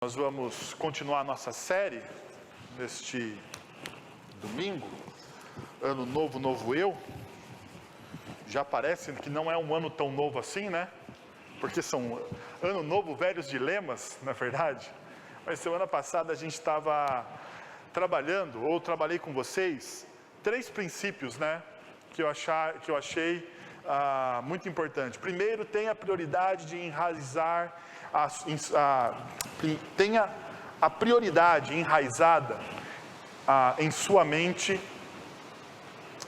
Nós vamos continuar nossa série neste domingo, Ano Novo, Novo Eu. Já parece que não é um ano tão novo assim, né? Porque são Ano Novo, velhos dilemas, na verdade. Mas semana passada a gente estava trabalhando, ou trabalhei com vocês, 3 princípios, né? Que eu achei muito importante. Primeiro, tenha a prioridade de enraizar, tenha a prioridade enraizada em sua mente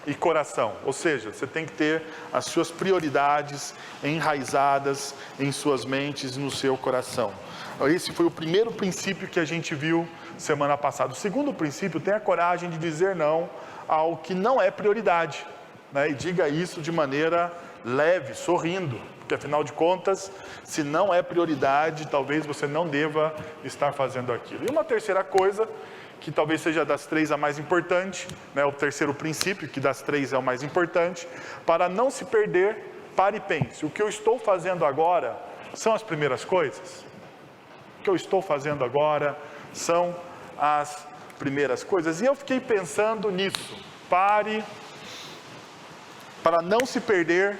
e coração. Ou seja, você tem que ter as suas prioridades enraizadas em suas mentes e no seu coração. Esse foi o primeiro princípio que a gente viu semana passada. O segundo princípio, tenha coragem de dizer não ao que não é prioridade, né? E diga isso de maneira leve, sorrindo, porque afinal de contas, se não é prioridade, talvez você não deva estar fazendo aquilo. E uma terceira coisa, que talvez seja das 3 a mais importante, né? O terceiro princípio, que das 3 é o mais importante, para não se perder, pare e pense. O que eu estou fazendo agora são as primeiras coisas? O que eu estou fazendo agora são as primeiras coisas? E eu fiquei pensando nisso. Para não se perder,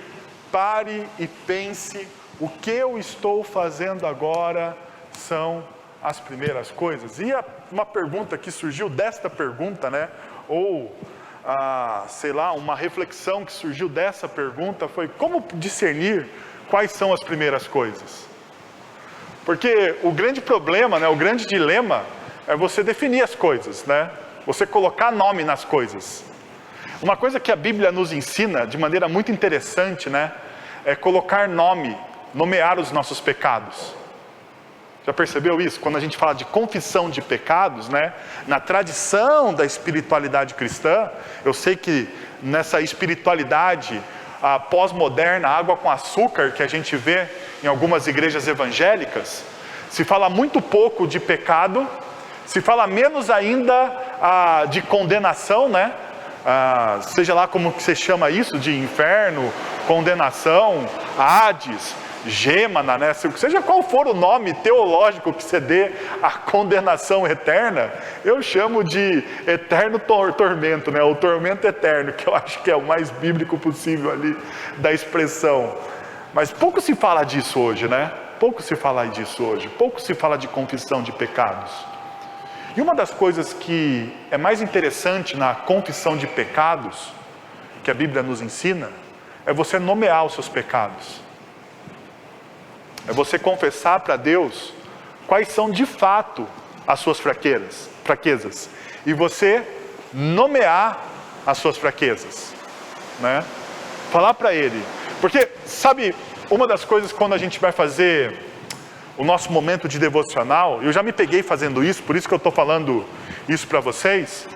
pare e pense, o que eu estou fazendo agora são as primeiras coisas. E uma pergunta que surgiu desta pergunta, né? Ou, sei lá, uma reflexão que surgiu dessa pergunta foi: como discernir quais são as primeiras coisas? Porque o grande problema, né, o grande dilema é você definir as coisas, né? Você colocar nome nas coisas. Uma coisa que a Bíblia nos ensina de maneira muito interessante, né, é colocar nome, nomear os nossos pecados. Já percebeu isso? Quando a gente fala de confissão de pecados, né, na tradição da espiritualidade cristã, eu sei que nessa espiritualidade pós-moderna, água com açúcar, que a gente vê em algumas igrejas evangélicas, se fala muito pouco de pecado, se fala menos ainda de condenação, né? Seja lá como que você chama isso, de inferno, condenação, Hades, Gêmana, né? Seja qual for o nome teológico que você dê à condenação eterna, eu chamo de eterno tormento, né? O tormento eterno, que eu acho que é o mais bíblico possível ali da expressão. Mas pouco se fala disso hoje, né? Pouco se fala disso hoje, pouco se fala de confissão de pecados. E uma das coisas que é mais interessante na confissão de pecados, que a Bíblia nos ensina, é você nomear os seus pecados. É você confessar para Deus quais são de fato as suas fraquezas. E você nomear as suas fraquezas, né? Falar para Ele. Porque, sabe, uma das coisas quando a gente vai fazer o nosso momento de devocional, eu já me peguei fazendo isso, por isso que eu estou falando isso para vocês.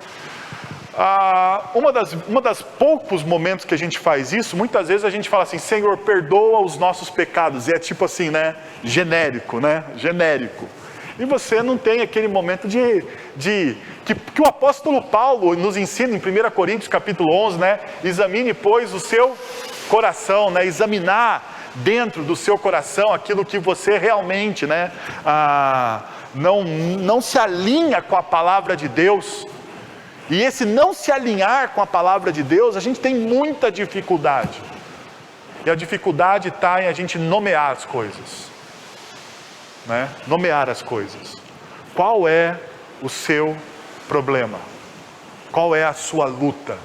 Uma das poucos momentos que a gente faz isso, muitas vezes a gente fala assim: Senhor, perdoa os nossos pecados. E é tipo assim, né? Genérico, né? Genérico. E você não tem aquele momento que o apóstolo Paulo nos ensina em 1 Coríntios capítulo 11, né? Examine, pois, o seu coração, né? Examinar dentro do seu coração aquilo que você realmente, né, não se alinha com a palavra de Deus. E esse não se alinhar com a palavra de Deus, a gente tem muita dificuldade. E a dificuldade está em a gente nomear as coisas, né? Nomear as coisas. Qual é o seu problema? Qual é a sua luta?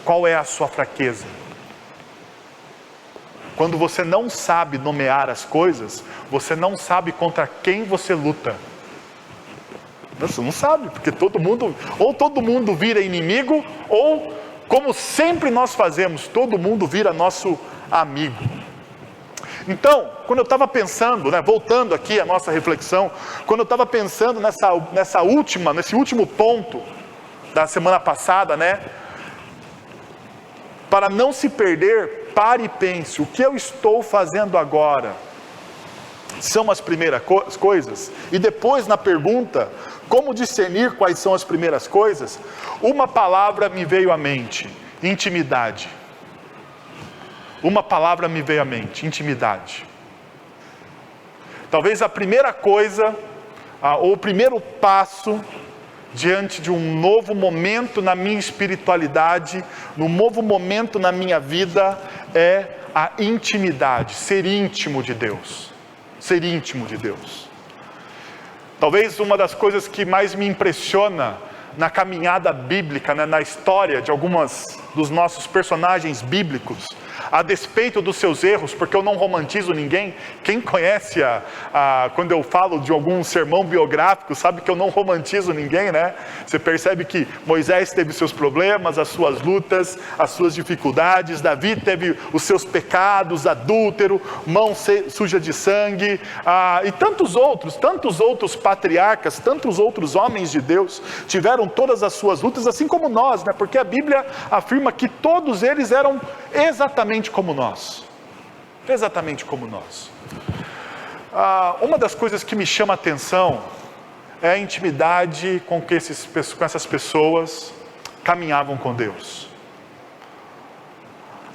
Qual é a sua fraqueza? Quando você não sabe nomear as coisas, você não sabe contra quem você luta. Você não sabe, porque todo mundo vira inimigo, ou, como sempre nós fazemos, todo mundo vira nosso amigo. Então, quando eu estava pensando, né, voltando aqui à nossa reflexão, quando eu estava pensando nesse último ponto da semana passada, né, para não se perder, pare e pense, o que eu estou fazendo agora são as primeiras coisas? E depois na pergunta, como discernir quais são as primeiras coisas? Uma palavra me veio à mente: intimidade. Uma palavra me veio à mente: intimidade. Talvez a primeira coisa ou o primeiro passo diante de um novo momento na minha espiritualidade, num novo momento na minha vida, é a intimidade, ser íntimo de Deus. Ser íntimo de Deus. Talvez uma das coisas que mais me impressiona na caminhada bíblica, né, na história de algumas dos nossos personagens bíblicos, a despeito dos seus erros, porque eu não romantizo ninguém. Quem conhece quando eu falo de algum sermão biográfico, sabe que eu não romantizo ninguém, né? Você percebe que Moisés teve seus problemas, as suas lutas, as suas dificuldades. Davi teve os seus pecados, adúltero, mão suja de sangue, e tantos outros patriarcas, tantos outros homens de Deus tiveram todas as suas lutas, assim como nós, né? Porque a Bíblia afirma que todos eles eram exatamente como nós. Exatamente como nós. Uma das coisas que me chama a atenção é a intimidade com que essas pessoas caminhavam com Deus.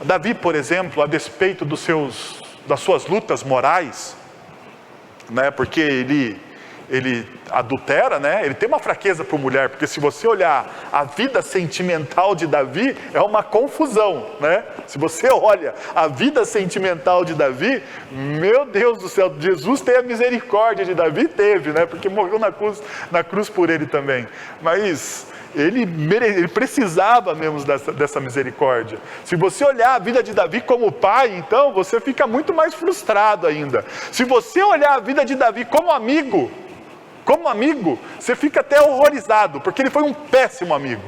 Davi, por exemplo, a despeito das suas lutas morais, né, porque ele adultera, né? Ele tem uma fraqueza por mulher, porque se você olhar a vida sentimental de Davi, é uma confusão, né? Se você olha a vida sentimental de Davi, meu Deus do céu, Jesus tem a misericórdia de Davi, teve, né? Porque morreu na cruz por ele também, mas ele precisava mesmo dessa misericórdia. Se você olhar a vida de Davi como pai, então você fica muito mais frustrado ainda. Se você olhar a vida de Davi como amigo, você fica até horrorizado, porque ele foi um péssimo amigo.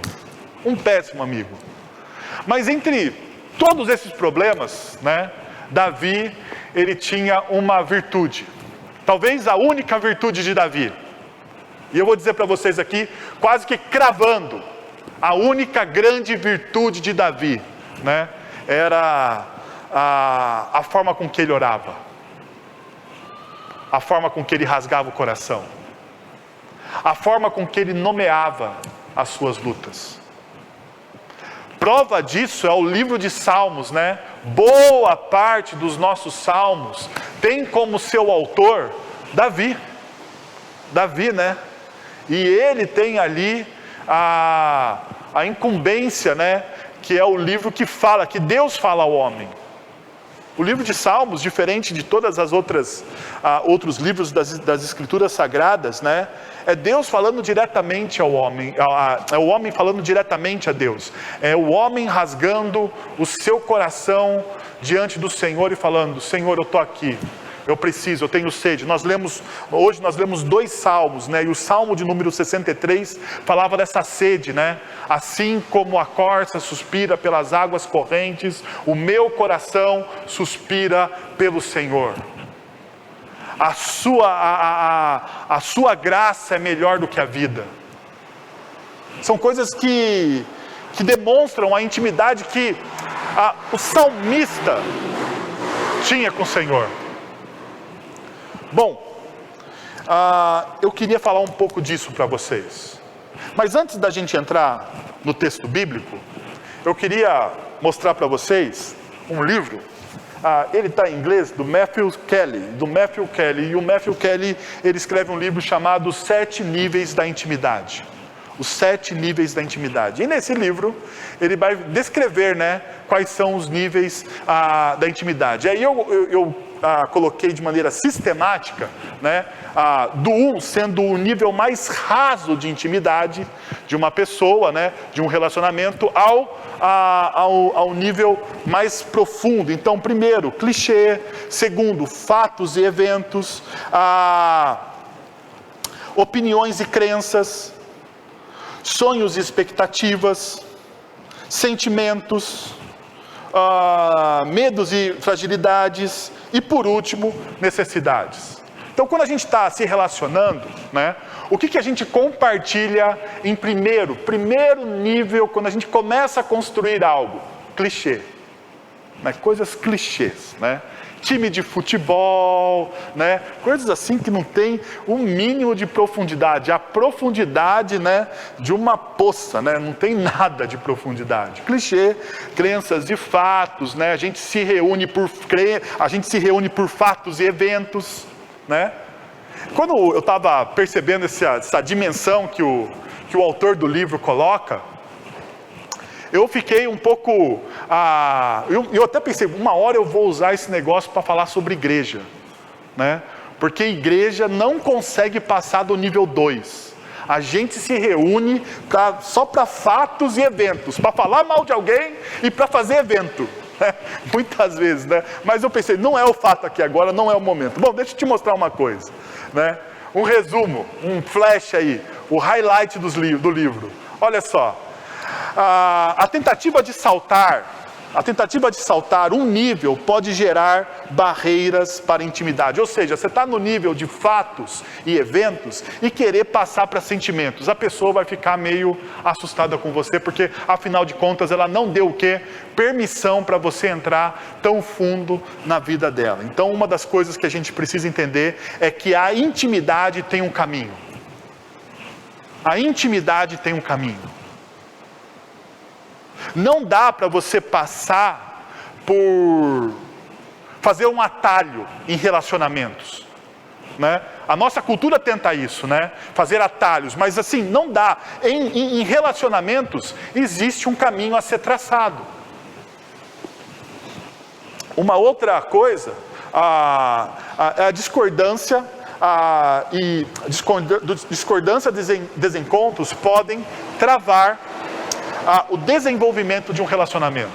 Mas entre todos esses problemas, né, Davi, ele tinha uma virtude, talvez a única virtude de Davi. E eu vou dizer para vocês aqui, quase que cravando, a única grande virtude de Davi, né, era a forma com que ele orava, a forma com que ele rasgava o coração, a forma com que ele nomeava as suas lutas. Prova disso é o livro de Salmos, né? Boa parte dos nossos salmos tem como seu autor Davi, né? E ele tem ali a incumbência, né? Que é o livro que Deus fala ao homem. O livro de Salmos, diferente de todas as outros livros das Escrituras Sagradas, né? É Deus falando diretamente ao homem, é o homem falando diretamente a Deus. É o homem rasgando o seu coração diante do Senhor e falando: Senhor, eu estou aqui, eu preciso, eu tenho sede. Hoje nós lemos 2 salmos, né? E o salmo de número 63 falava dessa sede, né? Assim como a corça suspira pelas águas correntes, o meu coração suspira pelo Senhor. A sua graça é melhor do que a vida. São coisas que demonstram a intimidade que o salmista tinha com o Senhor. Bom, eu queria falar um pouco disso para vocês. Mas antes da gente entrar no texto bíblico, eu queria mostrar para vocês um livro. Ele está em inglês, do Matthew Kelly. E o Matthew Kelly, ele escreve um livro chamado 7 Níveis da Intimidade. Os 7 níveis da intimidade. E nesse livro, ele vai descrever, né, quais são os níveis da intimidade. Aí eu coloquei de maneira sistemática, né, do 1 sendo o nível mais raso de intimidade de uma pessoa, né, de um relacionamento, ao nível mais profundo. Então, primeiro, clichê. Segundo, fatos e eventos. Opiniões e crenças. Sonhos e expectativas. Sentimentos. Medos e fragilidades. E por último, necessidades. Então, quando a gente está se relacionando, né, o que a gente compartilha em primeiro nível, quando a gente começa a construir algo? Clichê, né, coisas clichês, né? Time de futebol, né, coisas assim que não tem um mínimo de profundidade, a profundidade, né, de uma poça, né, não tem nada de profundidade. Clichê, crenças e fatos, né, a gente se reúne por fatos e eventos, né? Quando eu estava percebendo essa dimensão que o autor do livro coloca, eu fiquei um pouco... eu até pensei, uma hora eu vou usar esse negócio para falar sobre igreja, né? Porque igreja não consegue passar do nível 2. A gente se reúne só para fatos e eventos, para falar mal de alguém e para fazer evento. Muitas vezes, né? Mas eu pensei, não é o fato aqui agora, não é o momento. Bom, deixa eu te mostrar uma coisa, né? Um resumo, um flash aí, o highlight do livro. Olha só, a tentativa de saltar um nível pode gerar barreiras para a intimidade. Ou seja, você está no nível de fatos e eventos e querer passar para sentimentos. A pessoa vai ficar meio assustada com você, porque afinal de contas ela não deu o quê? Permissão para você entrar tão fundo na vida dela. Então uma das coisas que a gente precisa entender é que a intimidade tem um caminho. A intimidade tem um caminho. Não dá para você passar por fazer um atalho em relacionamentos, né? A nossa cultura tenta isso, né? Fazer atalhos, mas assim, não dá. Em relacionamentos existe um caminho a ser traçado. Uma outra coisa, a discordância e discordância, desencontros podem travar o desenvolvimento de um relacionamento.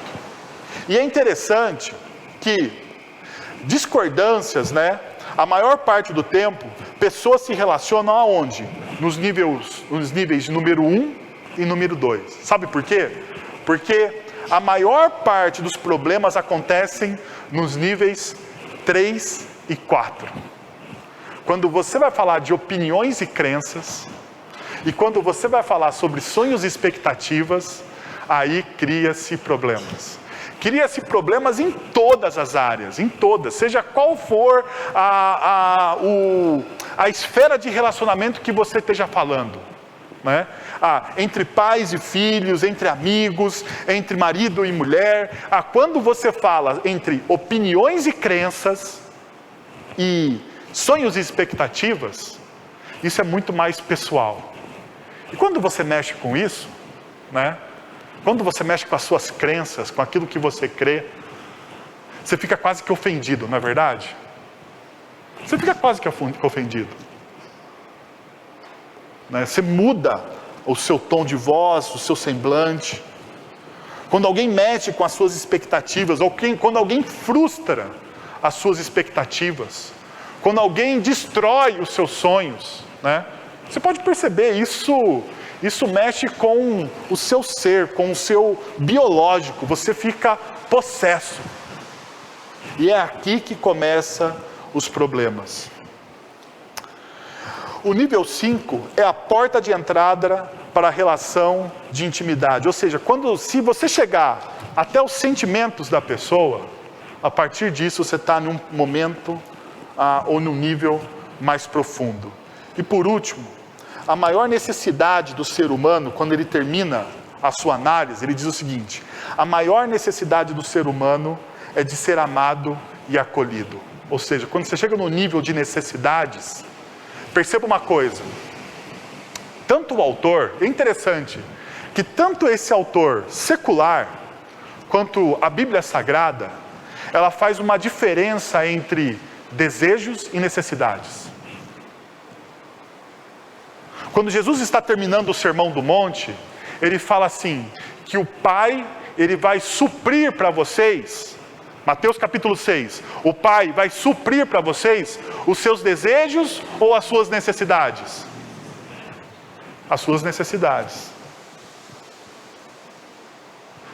E é interessante que discordâncias, né, a maior parte do tempo, pessoas se relacionam aonde? Nos níveis número 1 e número 2. Sabe por quê? Porque a maior parte dos problemas acontecem nos níveis 3 e 4. Quando você vai falar de opiniões e crenças, e quando você vai falar sobre sonhos e expectativas, aí cria-se problemas. Cria-se problemas em todas as áreas, em todas, seja qual for a esfera de relacionamento que você esteja falando, né? Entre pais e filhos, entre amigos, entre marido e mulher. Quando você fala entre opiniões e crenças e sonhos e expectativas, isso é muito mais pessoal. E quando você mexe com isso, né? Quando você mexe com as suas crenças, com aquilo que você crê, você fica quase que ofendido, não é verdade? Você fica quase que ofendido, né? Você muda o seu tom de voz, o seu semblante. Quando alguém mexe com as suas expectativas, ou quando alguém frustra as suas expectativas, quando alguém destrói os seus sonhos, né? Você pode perceber, isso mexe com o seu ser, com o seu biológico, você fica possesso. E é aqui que começam os problemas. O nível 5 é a porta de entrada para a relação de intimidade. Ou seja, se você chegar até os sentimentos da pessoa, a partir disso você está num momento ou num nível mais profundo. E por último, a maior necessidade do ser humano, quando ele termina a sua análise, ele diz o seguinte: a maior necessidade do ser humano é de ser amado e acolhido. Ou seja, quando você chega no nível de necessidades, perceba uma coisa, tanto o autor, é interessante, que tanto esse autor secular, quanto a Bíblia Sagrada, ela faz uma diferença entre desejos e necessidades. Quando Jesus está terminando o Sermão do Monte, ele fala assim, que o Pai, ele vai suprir para vocês, Mateus capítulo 6, o Pai vai suprir para vocês os seus desejos ou as suas necessidades? As suas necessidades.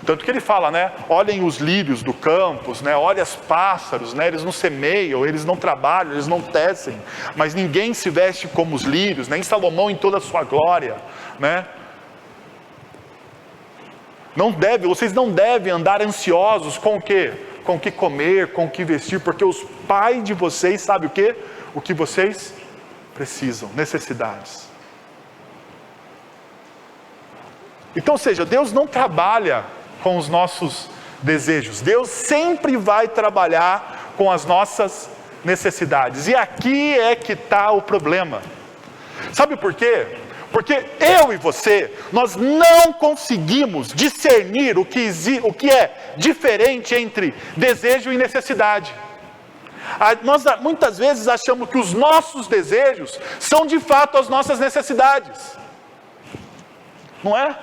Tanto que ele fala, né? Olhem os lírios do campo, né? Olhem os pássaros, né? Eles não semeiam, eles não trabalham, eles não tecem, mas ninguém se veste como os lírios, nem Salomão em toda a sua glória, né? Vocês não devem andar ansiosos com o quê? Com o que comer, com o que vestir, porque os pais de vocês sabem o quê? O que vocês precisam, necessidades. Então, ou seja, Deus não trabalha com os nossos desejos. Deus sempre vai trabalhar com as nossas necessidades. E aqui é que está o problema. Sabe por quê? Porque eu e você, nós não conseguimos discernir o que é diferente entre desejo e necessidade. Nós muitas vezes achamos que os nossos desejos são de fato as nossas necessidades. Não é?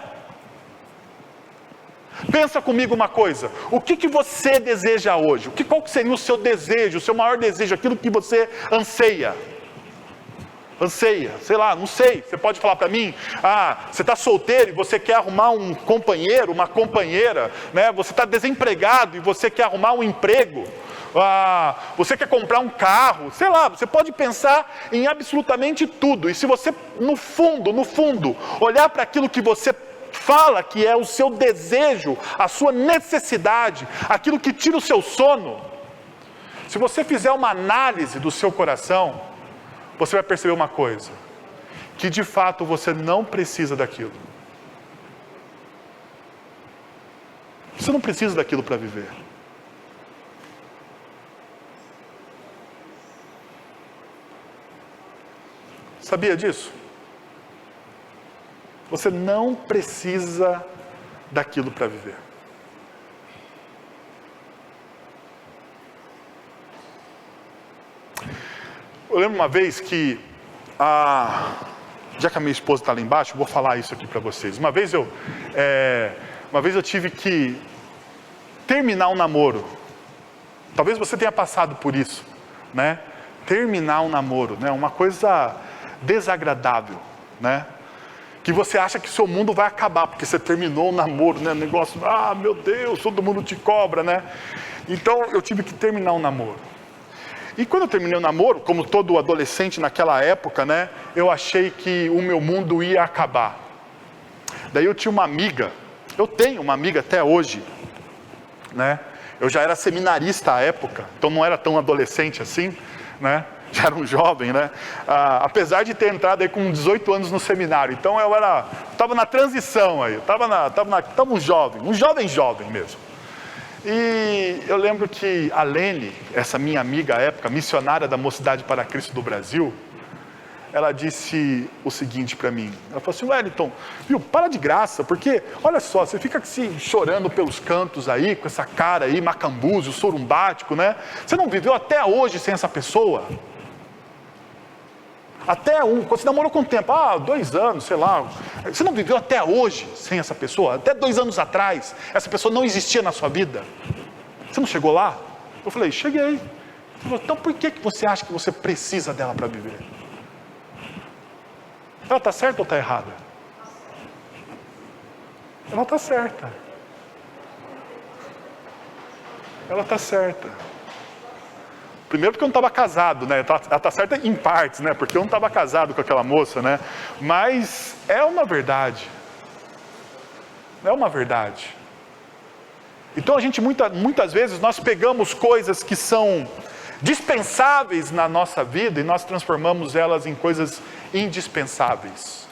Pensa comigo uma coisa, o que você deseja hoje? Qual seria o seu desejo, o seu maior desejo, aquilo que você anseia? Sei lá, não sei, você pode falar para mim, você está solteiro e você quer arrumar um companheiro, uma companheira, né? Você está desempregado e você quer arrumar um emprego, você quer comprar um carro, sei lá, você pode pensar em absolutamente tudo, e se você no fundo, olhar para aquilo que você fala que é o seu desejo, a sua necessidade, aquilo que tira o seu sono, se você fizer uma análise do seu coração, você vai perceber uma coisa, que de fato você não precisa daquilo. Você não precisa daquilo para viver. Sabia disso? Você não precisa daquilo para viver. Eu lembro uma vez que, já que a minha esposa está lá embaixo, eu vou falar isso aqui para vocês. Uma vez eu tive que terminar um namoro. Talvez você tenha passado por isso, né? Terminar um namoro, né? Uma coisa desagradável, né? Que você acha que seu mundo vai acabar, porque você terminou o namoro, né? Negócio, meu Deus, todo mundo te cobra, né? Então eu tive que terminar um namoro. E quando eu terminei o namoro, como todo adolescente naquela época, né? Eu achei que o meu mundo ia acabar. Daí eu tinha uma amiga, eu tenho uma amiga até hoje, né? Eu já era seminarista à época, então não era tão adolescente assim, né? Já era um jovem, né? Apesar de ter entrado aí com 18 anos no seminário, então eu estava na transição aí, estava um jovem mesmo. E eu lembro que a Lene, essa minha amiga à época, missionária da Mocidade para Cristo do Brasil, ela disse o seguinte para mim, ela falou assim: Wellington, viu, para de graça, porque, olha só, você fica assim, chorando pelos cantos aí, com essa cara aí, macambúzio, sorumbático, né? Você não viveu até hoje sem essa pessoa? Quando você namorou com o tempo, 2 anos, sei lá, você não viveu até hoje sem essa pessoa? Até 2 anos atrás, essa pessoa não existia na sua vida? Você não chegou lá? Eu falei, cheguei. Falei, então por que você acha que você precisa dela para viver? Ela está certa ou está errada? Ela está certa. Ela está certa. Primeiro porque eu não estava casado, né? Ela está certa em partes, né? Porque eu não estava casado com aquela moça, né? Mas é uma verdade. É uma verdade. Então a gente muitas vezes nós pegamos coisas que são dispensáveis na nossa vida e nós transformamos elas em coisas indispensáveis.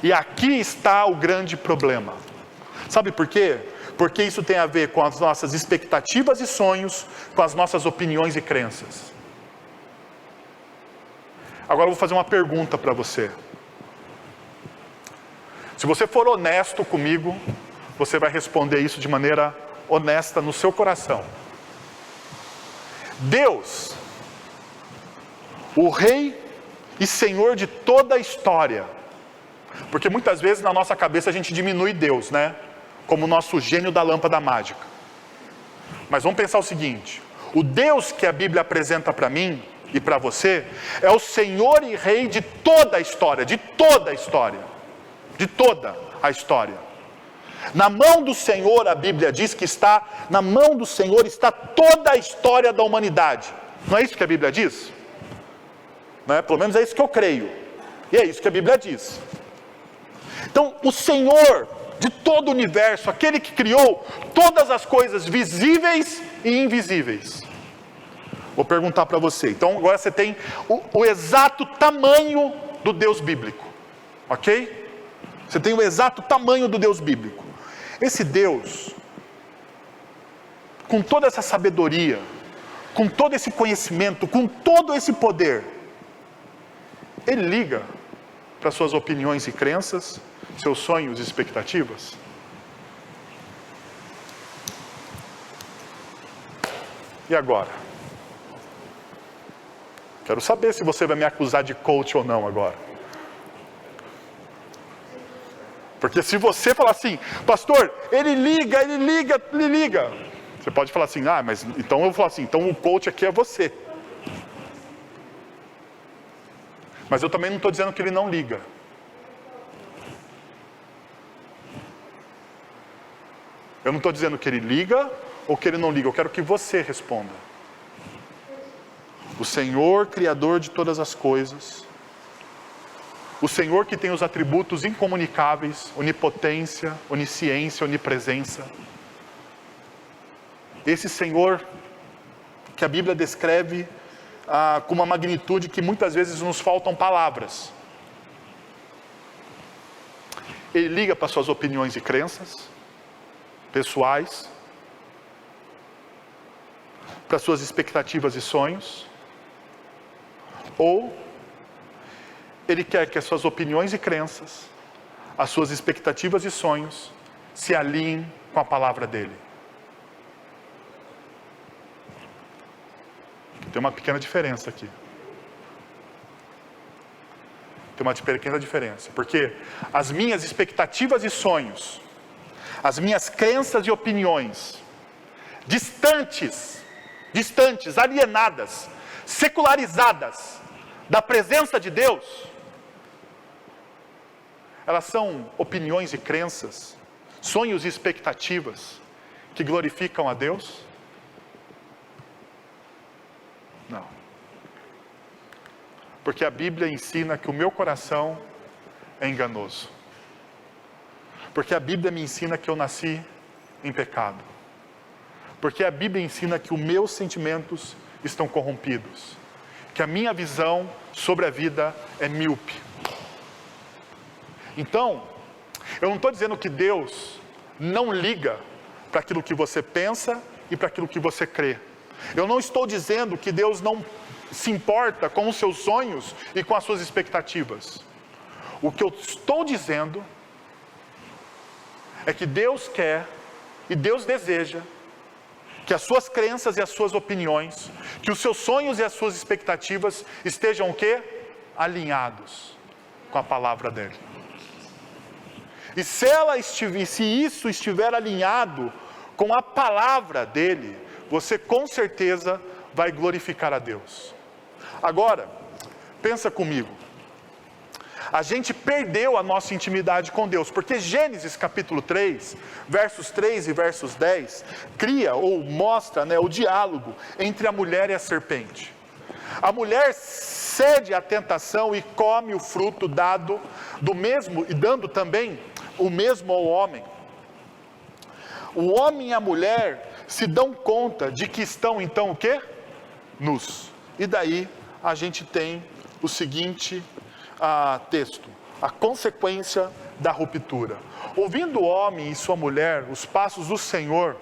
E aqui está o grande problema. Sabe por quê? Porque isso tem a ver com as nossas expectativas e sonhos, com as nossas opiniões e crenças. Agora eu vou fazer uma pergunta para você. Se você for honesto comigo, você vai responder isso de maneira honesta no seu coração. Deus, o Rei e Senhor de toda a história, porque muitas vezes na nossa cabeça a gente diminui Deus, né? Como o nosso gênio da lâmpada mágica. Mas vamos pensar o seguinte: o Deus que a Bíblia apresenta para mim e para você é o Senhor e Rei de toda a história, de toda a história, de toda a história. Na mão do Senhor, a Bíblia diz que na mão do Senhor está toda a história da humanidade. Não é isso que a Bíblia diz? Não é? Pelo menos é isso que eu creio. E é isso que a Bíblia diz. Então, o Senhor de todo o universo, aquele que criou todas as coisas visíveis e invisíveis. Vou perguntar para você. Então agora você tem o exato tamanho do Deus bíblico. Ok? Você tem o exato tamanho do Deus bíblico. Esse Deus, com toda essa sabedoria, com todo esse conhecimento, com todo esse poder, Ele liga para suas opiniões e crenças, seus sonhos e expectativas? E agora? Quero saber se você vai me acusar de coach ou não agora. Porque se você falar assim, pastor, ele liga. Você pode falar assim, mas então eu vou falar assim, então o coach aqui é você. Mas eu também não estou dizendo que ele não liga. Eu não estou dizendo que ele liga ou que ele não liga. Eu quero que você responda. O Senhor, Criador de todas as coisas. O Senhor que tem os atributos incomunicáveis, onipotência, onisciência, onipresença. Esse Senhor que a Bíblia descreve com uma magnitude que muitas vezes nos faltam palavras. Ele liga para suas opiniões e crenças pessoais, para suas expectativas e sonhos, ou Ele quer que as suas opiniões e crenças, as suas expectativas e sonhos se alinhem com a palavra dEle. Tem uma pequena diferença aqui. Tem uma pequena diferença. Porque as minhas expectativas e sonhos, as minhas crenças e opiniões, distantes, alienadas, secularizadas da presença de Deus, elas são opiniões e crenças, sonhos e expectativas que glorificam a Deus? Não. Porque a Bíblia ensina que o meu coração é enganoso. Porque a Bíblia me ensina que eu nasci em pecado. Porque a Bíblia ensina que os meus sentimentos estão corrompidos. Que a minha visão sobre a vida é míope. Então, eu não estou dizendo que Deus não liga para aquilo que você pensa e para aquilo que você crê. Eu não estou dizendo que Deus não se importa com os seus sonhos e com as suas expectativas. O que eu estou dizendo é que Deus quer e Deus deseja que as suas crenças e as suas opiniões, que os seus sonhos e as suas expectativas estejam o quê? Alinhados com a palavra dele. E se isso estiver alinhado com a palavra dele, você com certeza vai glorificar a Deus. Agora, pensa comigo. A gente perdeu a nossa intimidade com Deus, porque Gênesis capítulo 3, versos 3 e versos 10, cria ou mostra, o diálogo entre a mulher e a serpente. A mulher cede à tentação e come o fruto dado do mesmo, e dando também o mesmo ao homem. O homem e a mulher se dão conta de que estão então o quê? Nus. E daí a gente tem o seguinte texto: a consequência da ruptura. Ouvindo o homem e sua mulher os passos do Senhor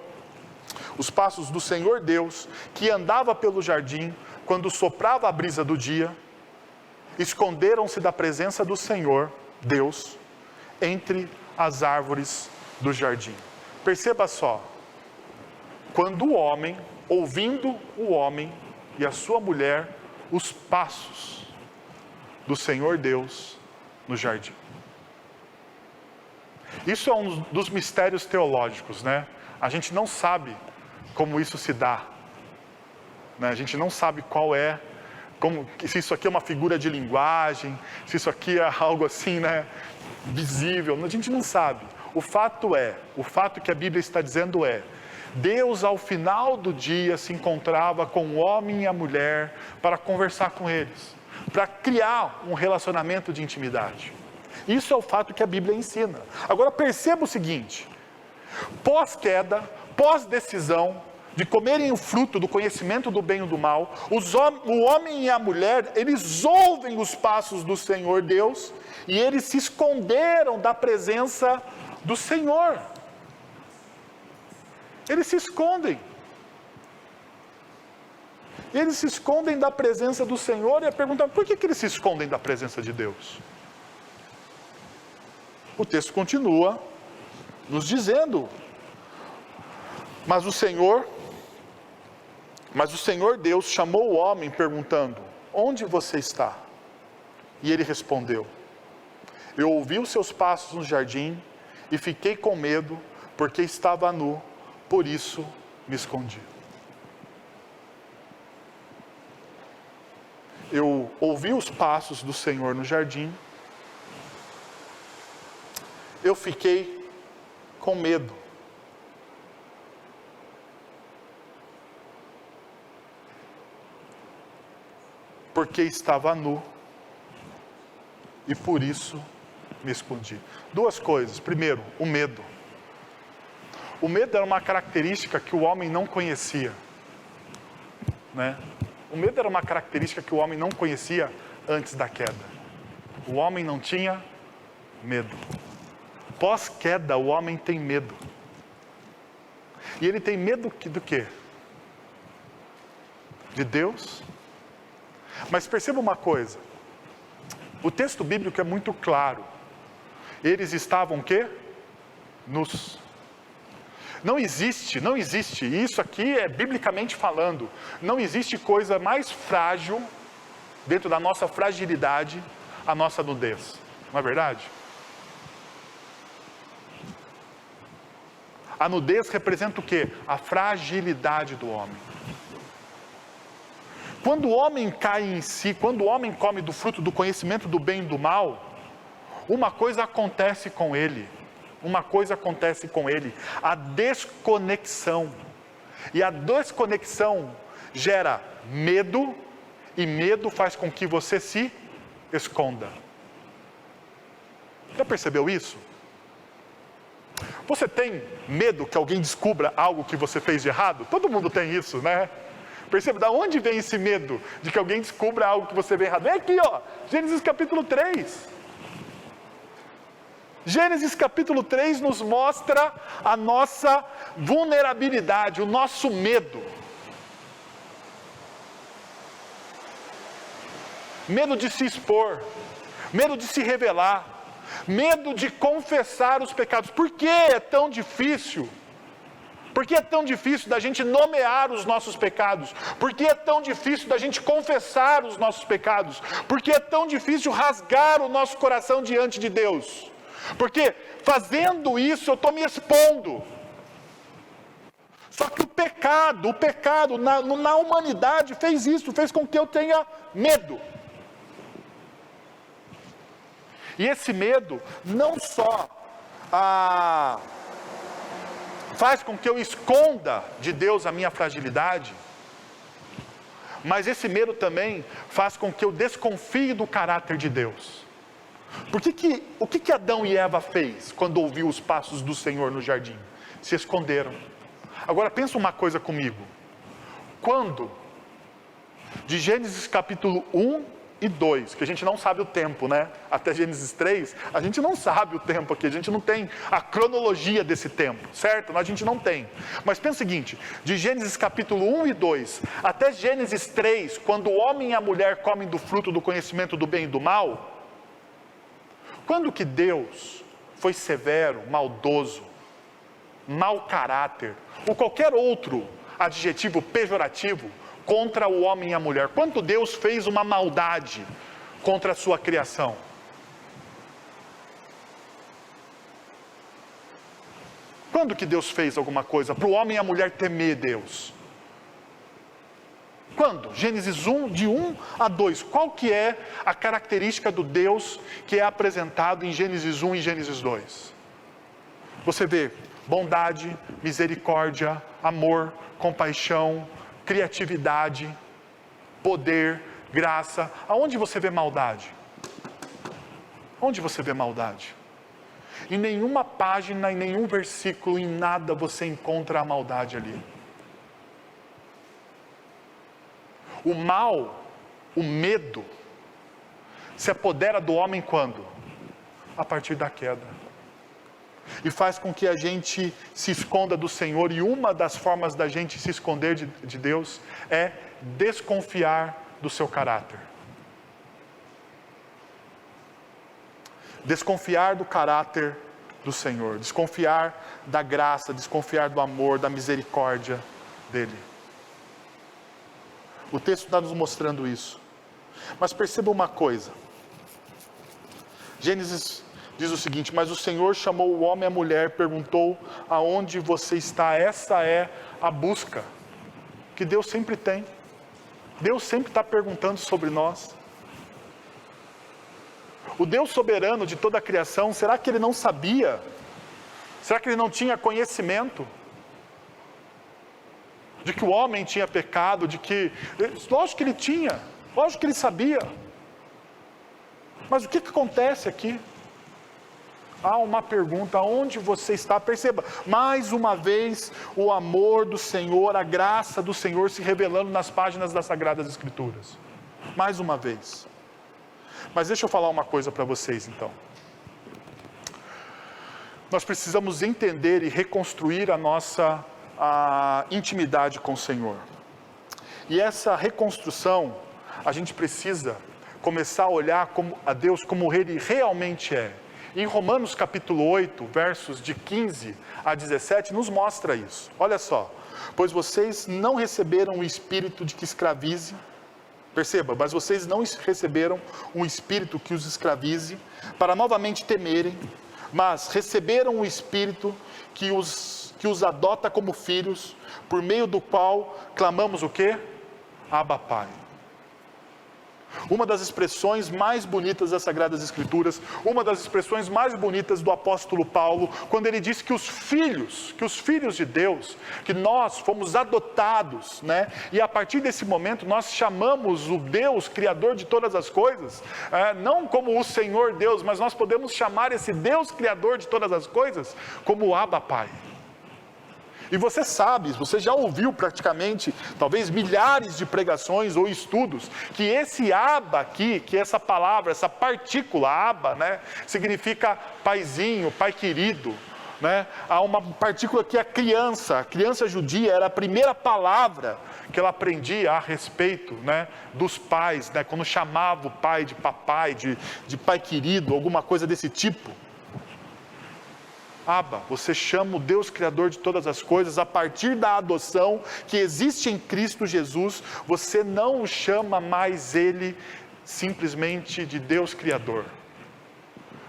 Deus, que andava pelo jardim, quando soprava a brisa do dia, esconderam-se da presença do Senhor Deus entre as árvores do jardim. Perceba só, quando o homem, ouvindo o homem e a sua mulher, os passos do Senhor Deus no jardim. Isso é um dos mistérios teológicos, A gente não sabe como isso se dá, A gente não sabe qual é, se isso aqui é uma figura de linguagem, se isso aqui é algo assim, visível, a gente não sabe. O fato que a Bíblia está dizendo é: Deus ao final do dia se encontrava com o homem e a mulher para conversar com eles, para criar um relacionamento de intimidade. Isso é o fato que a Bíblia ensina. Agora perceba o seguinte: pós-queda, pós-decisão de comerem o fruto do conhecimento do bem e do mal, o homem e a mulher, eles ouvem os passos do Senhor Deus e eles se esconderam da presença do Senhor. Eles se escondem. Eles se escondem da presença do Senhor, e a pergunta: por que eles se escondem da presença de Deus? O texto continua nos dizendo: mas o Senhor Deus chamou o homem perguntando: onde você está? E ele respondeu: eu ouvi os seus passos no jardim e fiquei com medo, porque estava nu, por isso me escondi. Eu ouvi os passos do Senhor no jardim, eu fiquei com medo. Porque estava nu e por isso me escondi. Duas coisas. Primeiro, o medo. O medo era uma característica que o homem não conhecia, né? O medo era uma característica que o homem não conhecia antes da queda. O homem não tinha medo. Pós-queda, o homem tem medo. E ele tem medo do quê? De Deus. Mas perceba uma coisa. O texto bíblico é muito claro. Eles estavam o quê? Nus. Não existe, e isso aqui é biblicamente falando, não existe coisa mais frágil, dentro da nossa fragilidade, a nossa nudez. Não é verdade? A nudez representa o quê? A fragilidade do homem. Quando o homem cai em si, quando o homem come do fruto do conhecimento do bem e do mal, uma coisa acontece com ele. A desconexão. E a desconexão gera medo, e medo faz com que você se esconda. Já percebeu isso? Você tem medo que alguém descubra algo que você fez de errado? Todo mundo tem isso, né? Perceba, da onde vem esse medo de que alguém descubra algo que você fez errado? É aqui, ó, Gênesis capítulo 3. Gênesis capítulo 3 nos mostra a nossa vulnerabilidade, o nosso medo. Medo de se expor, medo de se revelar, medo de confessar os pecados. Por que é tão difícil? Por que é tão difícil da gente nomear os nossos pecados? Por que é tão difícil da gente confessar os nossos pecados? Por que é tão difícil rasgar o nosso coração diante de Deus? Porque fazendo isso eu estou me expondo. Só que o pecado na humanidade fez isso, fez com que eu tenha medo. E esse medo não só faz com que eu esconda de Deus a minha fragilidade, mas esse medo também faz com que eu desconfie do caráter de Deus. O que Adão e Eva fez quando ouviu os passos do Senhor no jardim? Se esconderam. Agora pensa uma coisa comigo. Quando, de Gênesis capítulo 1 e 2, que a gente não sabe o tempo, né? Até Gênesis 3, a gente não sabe o tempo aqui, a gente não tem a cronologia desse tempo, certo? A gente não tem. Mas pensa o seguinte, de Gênesis capítulo 1 e 2, até Gênesis 3, quando o homem e a mulher comem do fruto do conhecimento do bem e do mal, quando que Deus foi severo, maldoso, mau caráter, ou qualquer outro adjetivo pejorativo contra o homem e a mulher? Quando Deus fez uma maldade contra a sua criação? Quando que Deus fez alguma coisa para o homem e a mulher temer Deus? Quando? Gênesis 1, de 1 a 2. Qual que é a característica do Deus que é apresentado em Gênesis 1 e Gênesis 2? Você vê bondade, misericórdia, amor, compaixão, criatividade, poder, graça. Aonde você vê maldade? Onde você vê maldade? Em nenhuma página, em nenhum versículo, em nada você encontra a maldade ali. O mal, o medo, se apodera do homem quando? A partir da queda. e faz com que a gente se esconda do Senhor. E uma das formas da gente se esconder de Deus é desconfiar do seu caráter. Desconfiar do caráter do Senhor, desconfiar da graça, desconfiar do amor, da misericórdia dele. O texto está nos mostrando isso. Mas perceba uma coisa. Gênesis diz o seguinte: mas o Senhor chamou o homem e a mulher, perguntou: aonde você está? Essa é a busca que Deus sempre tem. Deus sempre está perguntando sobre nós. O Deus soberano de toda a criação, será que Ele não sabia? Será que Ele não tinha conhecimento de que o homem tinha pecado, lógico que Ele tinha, lógico que Ele sabia. Mas o que acontece aqui? Há uma pergunta: onde você está? Perceba, mais uma vez, o amor do Senhor, a graça do Senhor se revelando nas páginas das Sagradas Escrituras. Mais uma vez. Mas deixa eu falar uma coisa para vocês então. Nós precisamos entender e reconstruir a nossa intimidade com o Senhor. E essa reconstrução, a gente precisa começar a olhar a Deus como Ele realmente é. Em Romanos capítulo 8, versos de 15 a 17, nos mostra isso. Olha só: pois vocês não receberam o espírito de que escravize. Perceba, mas vocês não receberam um espírito que os escravize, para novamente temerem, mas receberam o espírito que os adota como filhos, por meio do qual clamamos o quê? Abba, Pai. Uma das expressões mais bonitas das Sagradas Escrituras, uma das expressões mais bonitas do apóstolo Paulo, quando ele diz que os filhos de Deus, que nós fomos adotados, né? E a partir desse momento nós chamamos o Deus Criador de todas as coisas, não como o Senhor Deus, mas nós podemos chamar esse Deus Criador de todas as coisas como Abba, Pai. E você sabe, você já ouviu praticamente, talvez milhares de pregações ou estudos, que esse Abba aqui, que essa palavra, essa partícula Abba, né, significa paizinho, pai querido, né? Há uma partícula que a criança judia, era a primeira palavra que ela aprendia a respeito, né, dos pais, né, quando chamava o pai de papai, de pai querido, alguma coisa desse tipo. Abba, você chama o Deus Criador de todas as coisas. A partir da adoção que existe em Cristo Jesus, você não chama mais Ele simplesmente de Deus Criador.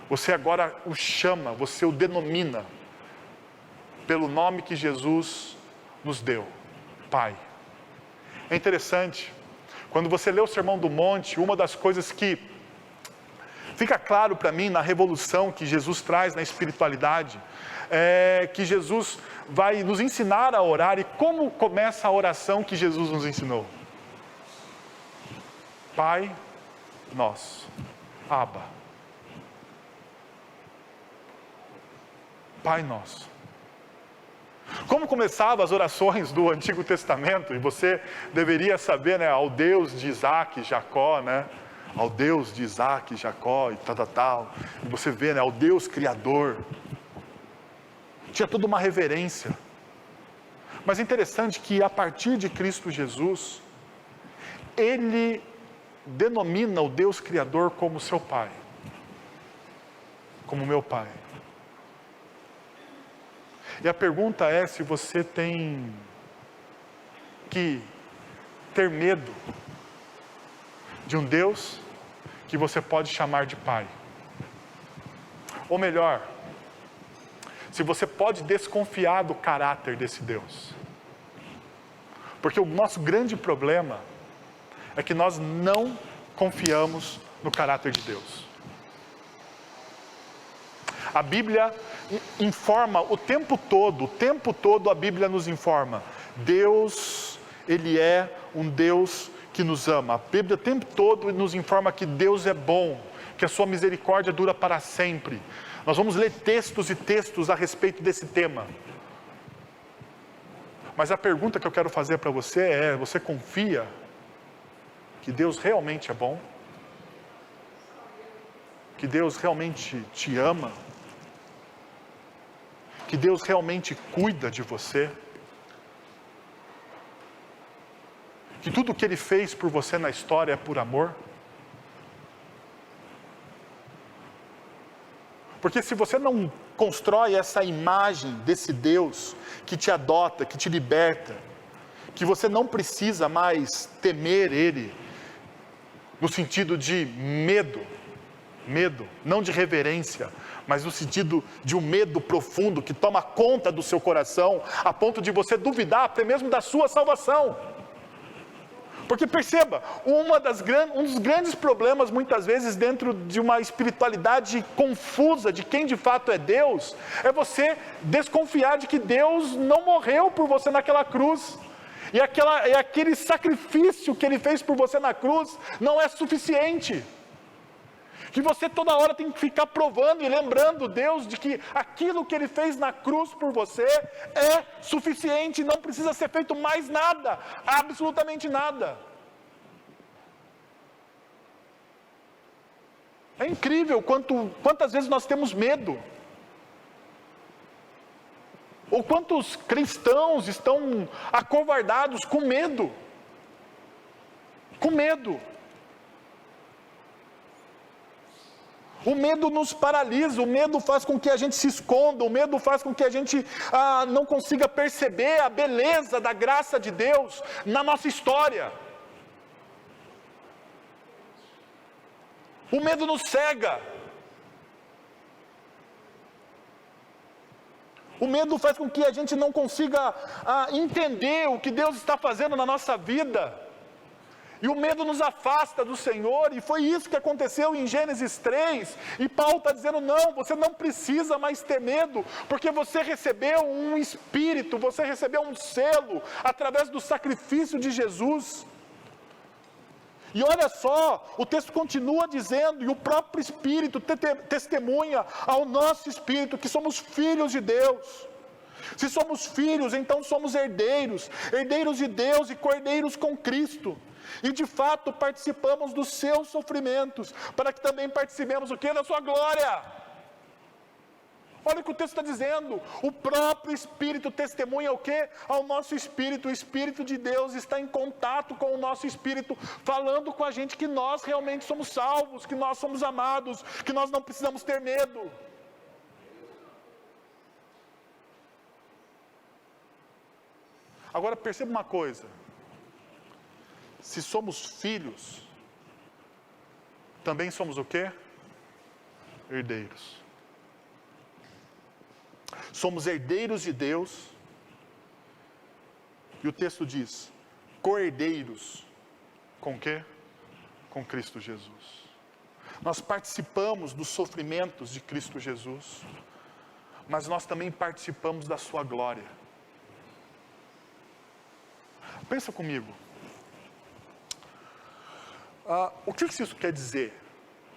Você agora o chama, você o denomina pelo nome que Jesus nos deu: Pai. É interessante, quando você lê o Sermão do Monte, uma das coisas que fica claro para mim na revolução que Jesus traz na espiritualidade, é que Jesus vai nos ensinar a orar. E como começa a oração que Jesus nos ensinou? Pai nosso, Abba. Pai nosso. Como começavam as orações do Antigo Testamento? E você deveria saber, né? Ao Deus de Isaac, Jacó, né? Ao Deus de Isaac, Jacó e tal. E você vê, né? Ao Deus Criador. Tinha toda uma reverência. Mas é interessante que a partir de Cristo Jesus, Ele denomina o Deus Criador como seu Pai. Como meu Pai. E a pergunta é se você tem que ter medo de um Deus que você pode chamar de Pai. Ou melhor, se você pode desconfiar do caráter desse Deus. Porque o nosso grande problema é que nós não confiamos no caráter de Deus. A Bíblia informa o tempo todo a Bíblia nos informa. Deus, Ele é um Deus que nos ama. A Bíblia o tempo todo nos informa que Deus é bom, que a sua misericórdia dura para sempre. Nós vamos ler textos e textos a respeito desse tema. Mas a pergunta que eu quero fazer para você é: você confia que Deus realmente é bom? Que Deus realmente te ama? que Deus realmente cuida de você? Que tudo que Ele fez por você na história é por amor? Porque se você não constrói essa imagem desse Deus que te adota, que te liberta, que você não precisa mais temer Ele, no sentido de medo, não de reverência, mas no sentido de um medo profundo que toma conta do seu coração, a ponto de você duvidar até mesmo da sua salvação. Porque perceba, um dos grandes problemas muitas vezes dentro de uma espiritualidade confusa de quem de fato é Deus, é você desconfiar de que Deus não morreu por você naquela cruz. E aquele sacrifício que Ele fez por você na cruz não é suficiente. Que você toda hora tem que ficar provando e lembrando Deus de que aquilo que Ele fez na cruz por você é suficiente, não precisa ser feito mais nada, absolutamente nada. É incrível quantas vezes nós temos medo. Ou quantos cristãos estão acovardados com medo. Com medo. O medo nos paralisa, o medo faz com que a gente se esconda, o medo faz com que a gente não consiga perceber a beleza da graça de Deus na nossa história. O medo nos cega. O medo faz com que a gente não consiga entender o que Deus está fazendo na nossa vida. E o medo nos afasta do Senhor, e foi isso que aconteceu em Gênesis 3, e Paulo está dizendo, não, você não precisa mais ter medo, porque você recebeu um Espírito, você recebeu um selo, através do sacrifício de Jesus. E olha só, o texto continua dizendo, e o próprio Espírito testemunha ao nosso Espírito, que somos filhos de Deus. Se somos filhos, então somos herdeiros, herdeiros de Deus e co-herdeiros com Cristo. E de fato participamos dos seus sofrimentos, para que também participemos o quê? Da sua glória. Olha o que o texto está dizendo, o próprio Espírito testemunha o quê? Ao nosso Espírito, o Espírito de Deus está em contato com o nosso Espírito, falando com a gente que nós realmente somos salvos, que nós somos amados, que nós não precisamos ter medo. Agora perceba uma coisa, se somos filhos, também somos o quê? Herdeiros. Somos herdeiros de Deus, e o texto diz, co-herdeiros, com o quê? Com Cristo Jesus. Nós participamos dos sofrimentos de Cristo Jesus, mas nós também participamos da sua glória. Pensa comigo, o que isso quer dizer?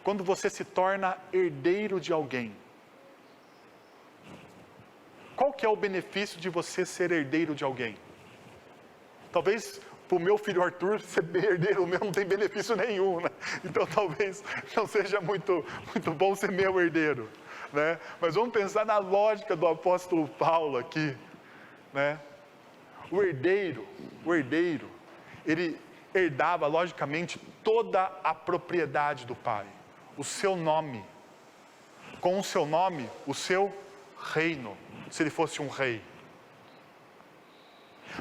Quando você se torna herdeiro de alguém, qual que é o benefício de você ser herdeiro de alguém? Talvez para o meu filho Arthur ser herdeiro meu não tem benefício nenhum, né? Então talvez não seja muito bom ser meu herdeiro, né? Mas vamos pensar na lógica do apóstolo Paulo aqui, né? O herdeiro, ele herdava logicamente toda a propriedade do pai, o seu nome, com o seu nome, o seu reino, se ele fosse um rei.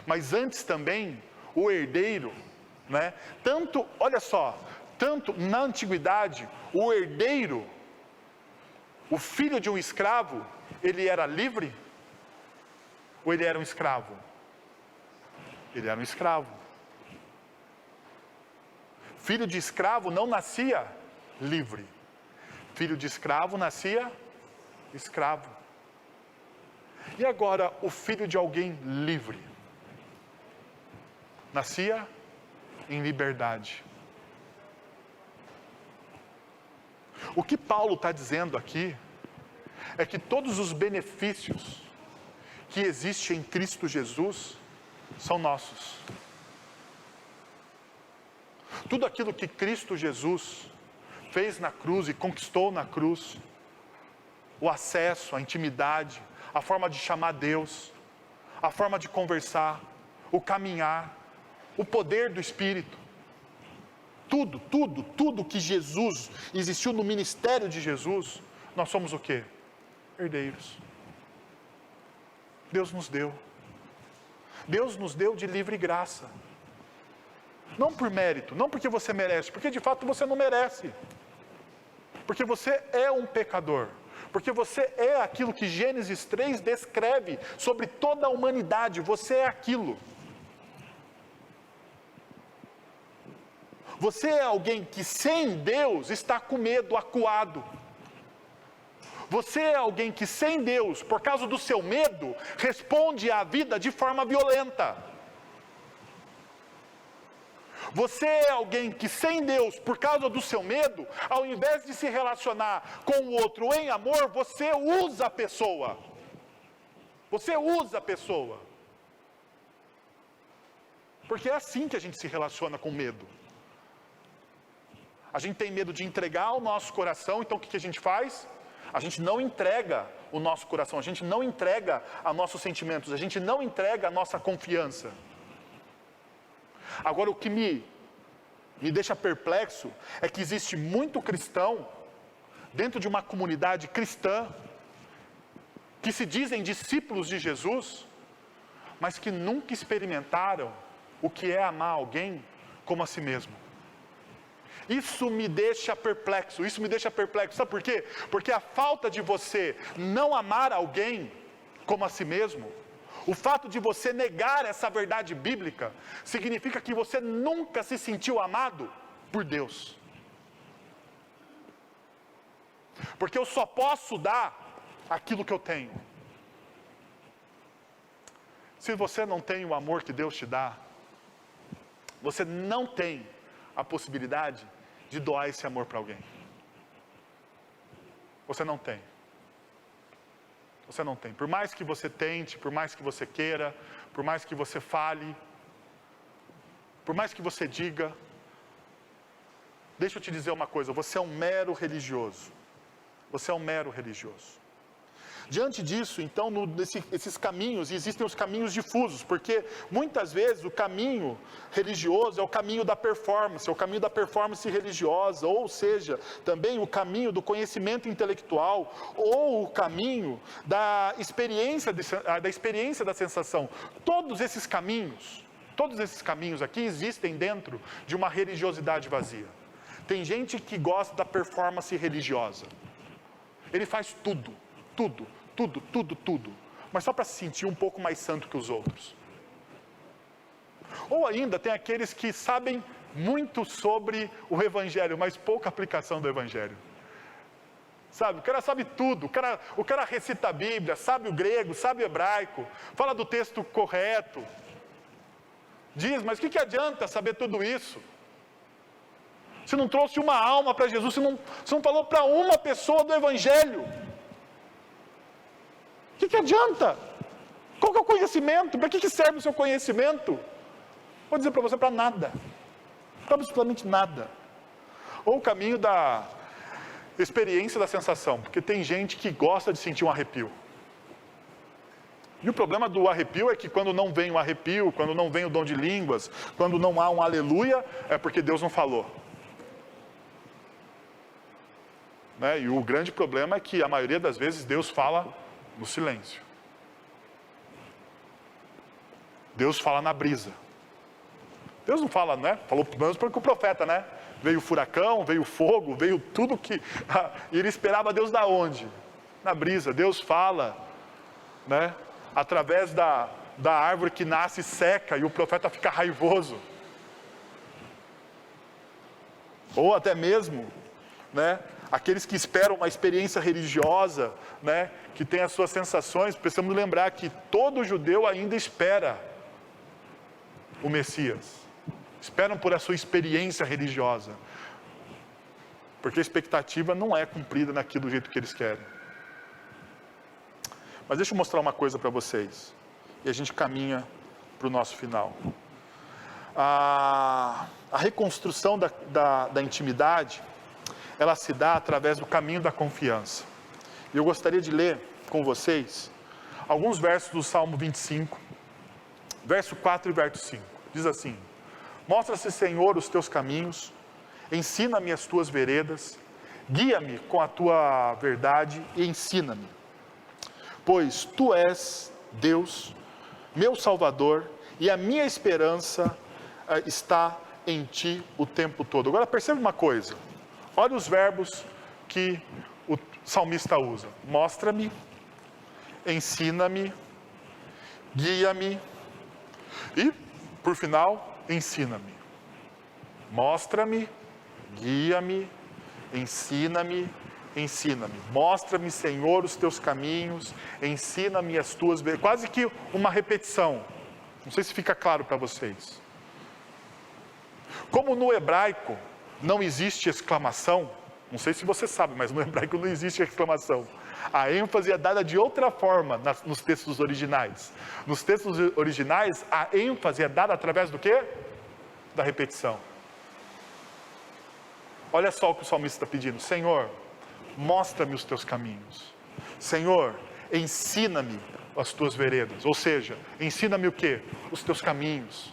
Mas antes também, o herdeiro, né? Olha só, tanto na antiguidade, o herdeiro, o filho de um escravo, ele era livre? Ou ele era um escravo? Ele era um escravo. Filho de escravo não nascia livre. Filho de escravo nascia escravo. E agora, o filho de alguém livre nascia em liberdade. O que Paulo está dizendo aqui é que todos os benefícios que existem em Cristo Jesus são nossos. Tudo aquilo que Cristo Jesus fez na cruz e conquistou na cruz o acesso, a intimidade, a forma de chamar Deus, a forma de conversar, o caminhar, o poder do Espírito. Tudo que Jesus, existiu no ministério de Jesus, nós somos o quê? Herdeiros. Deus nos deu. Deus nos deu de livre graça. Não por mérito, não porque você merece, porque de fato você não merece. Porque você é um pecador. Porque você é aquilo que Gênesis 3 descreve sobre toda a humanidade. Você é aquilo. Você é alguém que sem Deus está com medo, acuado. Você é alguém que sem Deus, por causa do seu medo, responde à vida de forma violenta. Você é alguém que sem Deus, por causa do seu medo, ao invés de se relacionar com o outro em amor, você usa a pessoa. Você usa a pessoa. Porque é assim que a gente se relaciona com medo. A gente tem medo de entregar o nosso coração, então o que a gente faz? A gente não entrega o nosso coração, a gente não entrega os nossos sentimentos, a gente não entrega a nossa confiança. Agora, o que me deixa perplexo é que existe muito cristão dentro de uma comunidade cristã que se dizem discípulos de Jesus, mas que nunca experimentaram o que é amar alguém como a si mesmo. Isso me deixa perplexo, sabe por quê? Porque a falta de você não amar alguém como a si mesmo, o fato de você negar essa verdade bíblica, significa que você nunca se sentiu amado por Deus. Porque eu só posso dar aquilo que eu tenho. Se você não tem o amor que Deus te dá, você não tem a possibilidade de doar esse amor para alguém. Você não tem. Você não tem. Por mais que você tente, por mais que você queira, por mais que você fale, por mais que você diga, deixa eu te dizer uma coisa, você é um mero religioso. Você é um mero religioso. Diante disso, então, esses caminhos, existem os caminhos difusos, porque muitas vezes o caminho religioso é o caminho da performance, é o caminho da performance religiosa, ou seja, também o caminho do conhecimento intelectual, ou o caminho da experiência da sensação. Todos esses caminhos aqui existem dentro de uma religiosidade vazia. Tem gente que gosta da performance religiosa. Ele faz tudo, mas só para se sentir um pouco mais santo que os outros. Ou ainda tem aqueles que sabem muito sobre o Evangelho, mas pouca aplicação do Evangelho. Sabe, o cara sabe tudo, o cara recita a Bíblia, sabe o grego, sabe o hebraico, fala do texto correto. Diz, mas o que adianta saber tudo isso? Você não trouxe uma alma para Jesus, você não falou para uma pessoa do Evangelho. O que adianta? Qual que é o conhecimento? Para que serve o seu conhecimento? Vou dizer para você, para nada. Para absolutamente nada. Ou o caminho da experiência da sensação, porque tem gente que gosta de sentir um arrepio. E o problema do arrepio é que quando não vem o arrepio, quando não vem o dom de línguas, quando não há um aleluia, é porque Deus não falou. Né? E o grande problema é que a maioria das vezes Deus fala no silêncio. Deus fala na brisa. Deus não fala, né? Falou pelo menos para o profeta, né? Veio o furacão, veio o fogo, veio tudo que... E ele esperava Deus da onde? Na brisa. Deus fala, né? Através da árvore que nasce seca e o profeta fica raivoso. Ou até mesmo, né? Aqueles que esperam uma experiência religiosa, né? Que tem as suas sensações, precisamos lembrar que todo judeu ainda espera o Messias. Esperam por a sua experiência religiosa. Porque a expectativa não é cumprida naquilo do jeito que eles querem. Mas deixa eu mostrar uma coisa para vocês. E a gente caminha para o nosso final. A reconstrução da intimidade, ela se dá através do caminho da confiança. E eu gostaria de ler com vocês alguns versos do Salmo 25, verso 4 e verso 5. Diz assim: mostra-se, Senhor, os teus caminhos, ensina-me as tuas veredas, guia-me com a tua verdade e ensina-me. Pois tu és Deus, meu Salvador, e a minha esperança está em ti o tempo todo. Agora perceba uma coisa, olha os verbos que o salmista usa: mostra-me, ensina-me, guia-me e, por final, ensina-me. Mostra-me, guia-me, ensina-me, ensina-me. Mostra-me, Senhor, os teus caminhos, ensina-me as tuas veredas. Quase que uma repetição. Não sei se fica claro para vocês. Como no hebraico não existe exclamação, não sei se você sabe, mas no hebraico não existe exclamação. A ênfase é dada de outra forma nos textos originais. Nos textos originais, a ênfase é dada através do quê? Da repetição. Olha só o que o salmista está pedindo: Senhor, mostra-me os teus caminhos. Senhor, ensina-me as tuas veredas. Ou seja, ensina-me o quê? Os teus caminhos.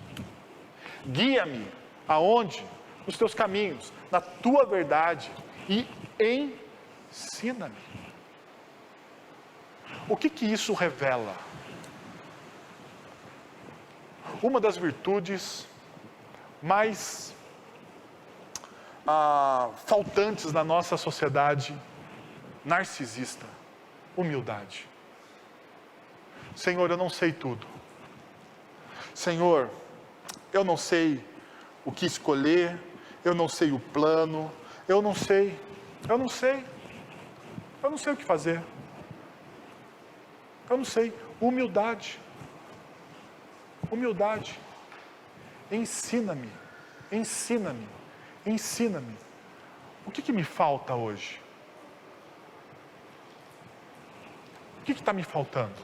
Guia-me aonde? Nos teus caminhos, na tua verdade, e ensina-me. O que isso revela? Uma das virtudes mais faltantes na nossa sociedade narcisista: humildade. Senhor, eu não sei tudo. Senhor, eu não sei o que escolher, eu não sei o plano, eu não sei o que fazer. Eu não sei. Humildade. Humildade. Ensina-me, ensina-me, ensina-me. O que me falta hoje? O que está me faltando?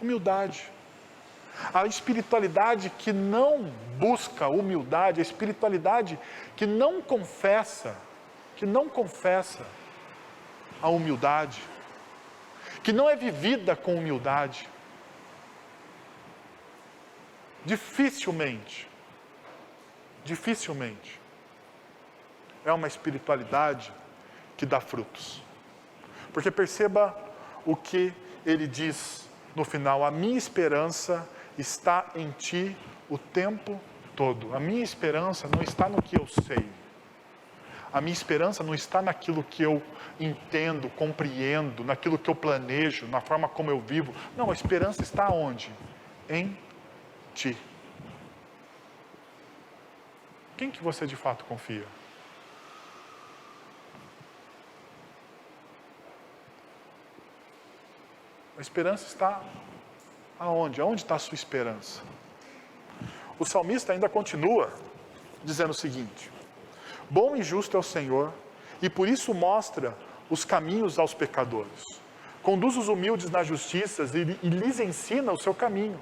Humildade. A espiritualidade que não busca humildade, a espiritualidade que não confessa a humildade, que não é vivida com humildade, dificilmente é uma espiritualidade que dá frutos. Porque perceba o que ele diz no final: a minha esperança está em ti o tempo todo. A minha esperança não está no que eu sei. A minha esperança não está naquilo que eu entendo, compreendo, naquilo que eu planejo, na forma como eu vivo. Não, a esperança está onde? Em ti. Quem que você de fato confia? A esperança está aonde? Aonde está a sua esperança? O salmista ainda continua dizendo o seguinte: bom e justo é o Senhor, e por isso mostra os caminhos aos pecadores. Conduz os humildes na justiça e lhes ensina o seu caminho.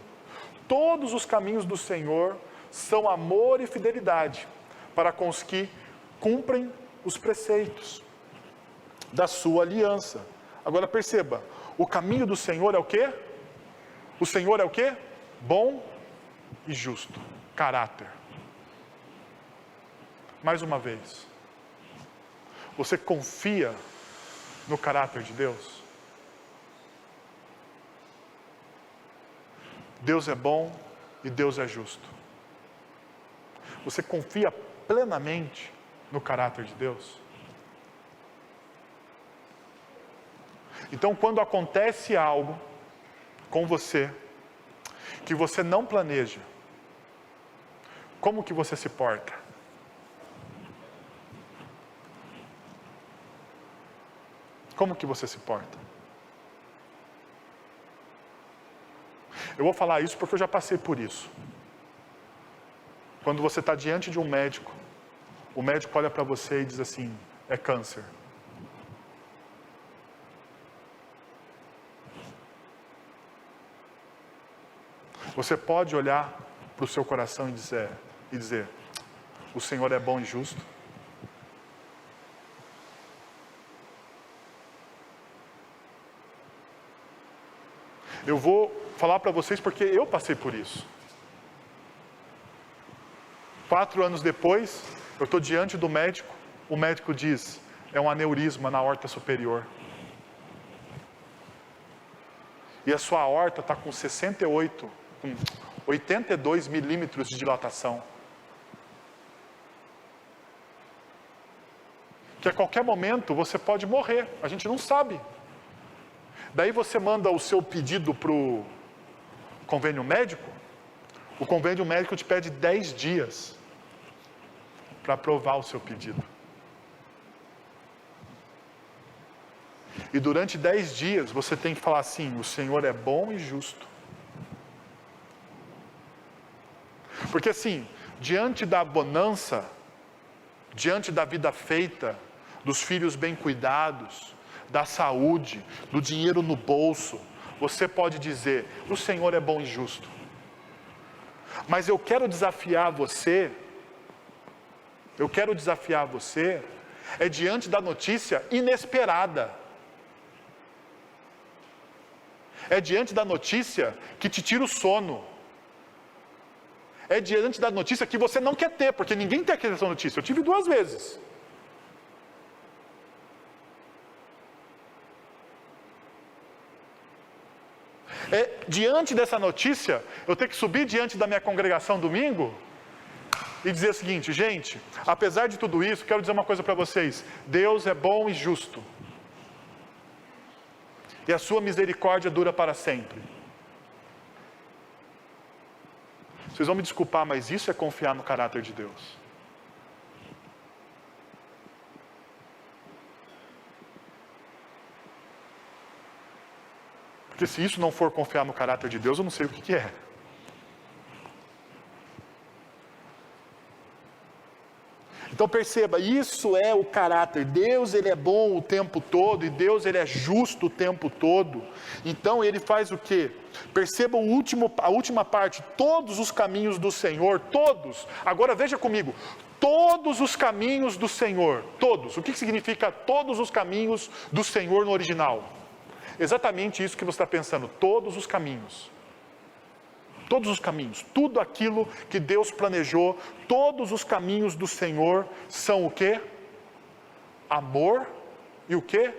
Todos os caminhos do Senhor são amor e fidelidade para com os que cumprem os preceitos da sua aliança. Agora perceba, o caminho do Senhor é o quê? O Senhor é o quê? Bom e justo. Caráter. Mais uma vez, você confia no caráter de Deus? Deus é bom e Deus é justo. Você confia plenamente no caráter de Deus? Então, quando acontece algo com você que você não planeja, como que você se porta? Como que você se porta? Eu vou falar isso porque eu já passei por isso. Quando você está diante de um médico, o médico olha para você e diz assim: é câncer. Você pode olhar para o seu coração e dizer: o Senhor é bom e justo. Eu vou falar para vocês porque eu passei por isso. 4 anos depois, eu estou diante do médico, o médico diz, é um aneurisma na aorta superior. E a sua aorta está com 82 milímetros de dilatação. Que a qualquer momento você pode morrer, a gente não sabe. Daí você manda o seu pedido para o convênio médico, o convênio médico te pede 10 dias para aprovar o seu pedido. E durante 10 dias você tem que falar assim, o Senhor é bom e justo. Porque assim, diante da bonança, diante da vida feita, dos filhos bem cuidados, da saúde, do dinheiro no bolso, você pode dizer, o Senhor é bom e justo. Mas eu quero desafiar você, é diante da notícia inesperada. É diante da notícia que te tira o sono. É diante da notícia que você não quer ter, porque ninguém tem essa notícia. Eu tive 2 vezes. É diante dessa notícia, eu tenho que subir diante da minha congregação domingo e dizer o seguinte, gente, apesar de tudo isso, quero dizer uma coisa para vocês, Deus é bom e justo. E a sua misericórdia dura para sempre. Vocês vão me desculpar, mas isso é confiar no caráter de Deus. Porque se isso não for confiar no caráter de Deus, eu não sei o que é. Então perceba, isso é o caráter. Deus, Ele é bom o tempo todo, e Deus, Ele é justo o tempo todo. Então Ele faz o quê? Perceba a última parte, todos os caminhos do Senhor, todos. Agora veja comigo, todos os caminhos do Senhor, todos. O que significa todos os caminhos do Senhor no original? Exatamente isso que você está pensando, todos os caminhos. Todos os caminhos, tudo aquilo que Deus planejou, todos os caminhos do Senhor são o quê? Amor e o quê?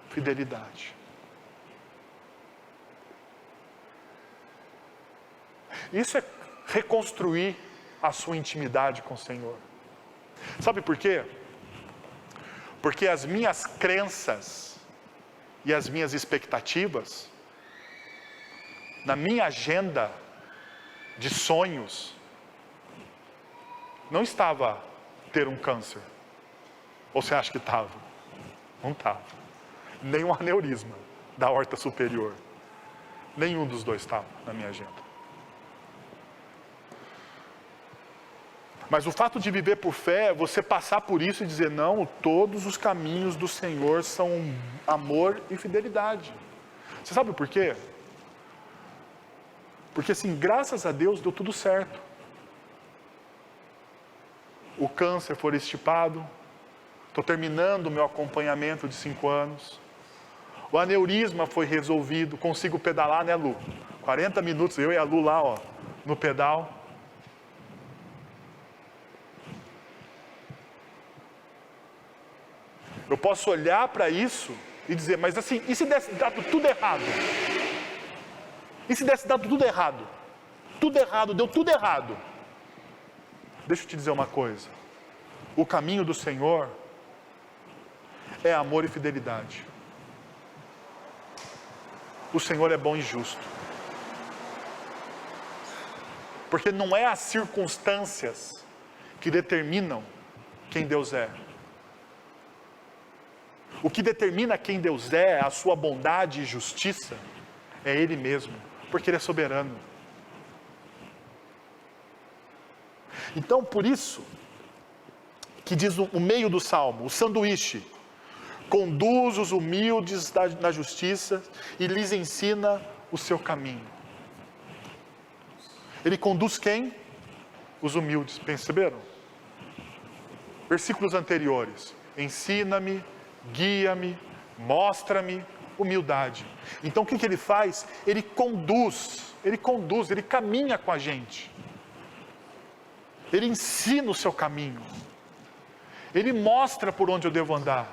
Fidelidade. Isso é reconstruir a sua intimidade com o Senhor. Sabe por quê? Porque as minhas crenças e as minhas expectativas, na minha agenda de sonhos, não estava ter um câncer. Ou você acha que estava? Não estava. Nem um aneurisma da aorta superior. Nenhum dos dois estava na minha agenda. Mas o fato de viver por fé é você passar por isso e dizer, não, todos os caminhos do Senhor são amor e fidelidade. Você sabe por quê? Porque assim, graças a Deus deu tudo certo. O câncer foi extirpado. Estou terminando o meu acompanhamento de 5 anos. O aneurisma foi resolvido. Consigo pedalar, né, Lu? 40 minutos, eu e a Lu lá, ó, no pedal. Eu posso olhar para isso e dizer, mas assim, e se desse dado tudo errado? E se desse dado tudo errado? Tudo errado, deu tudo errado. Deixa eu te dizer uma coisa. O caminho do Senhor é amor e fidelidade. O Senhor é bom e justo. Porque não é as circunstâncias que determinam quem Deus é. O que determina quem Deus é, a sua bondade e justiça, é Ele mesmo, porque Ele é soberano. Então, por isso, que diz o meio do Salmo, o sanduíche, conduz os humildes na justiça e lhes ensina o seu caminho. Ele conduz quem? Os humildes, perceberam? Versículos anteriores, ensina-me, guia-me, mostra-me humildade. Então o que ele faz? Ele conduz, ele caminha com a gente. Ele ensina o seu caminho. Ele mostra por onde eu devo andar.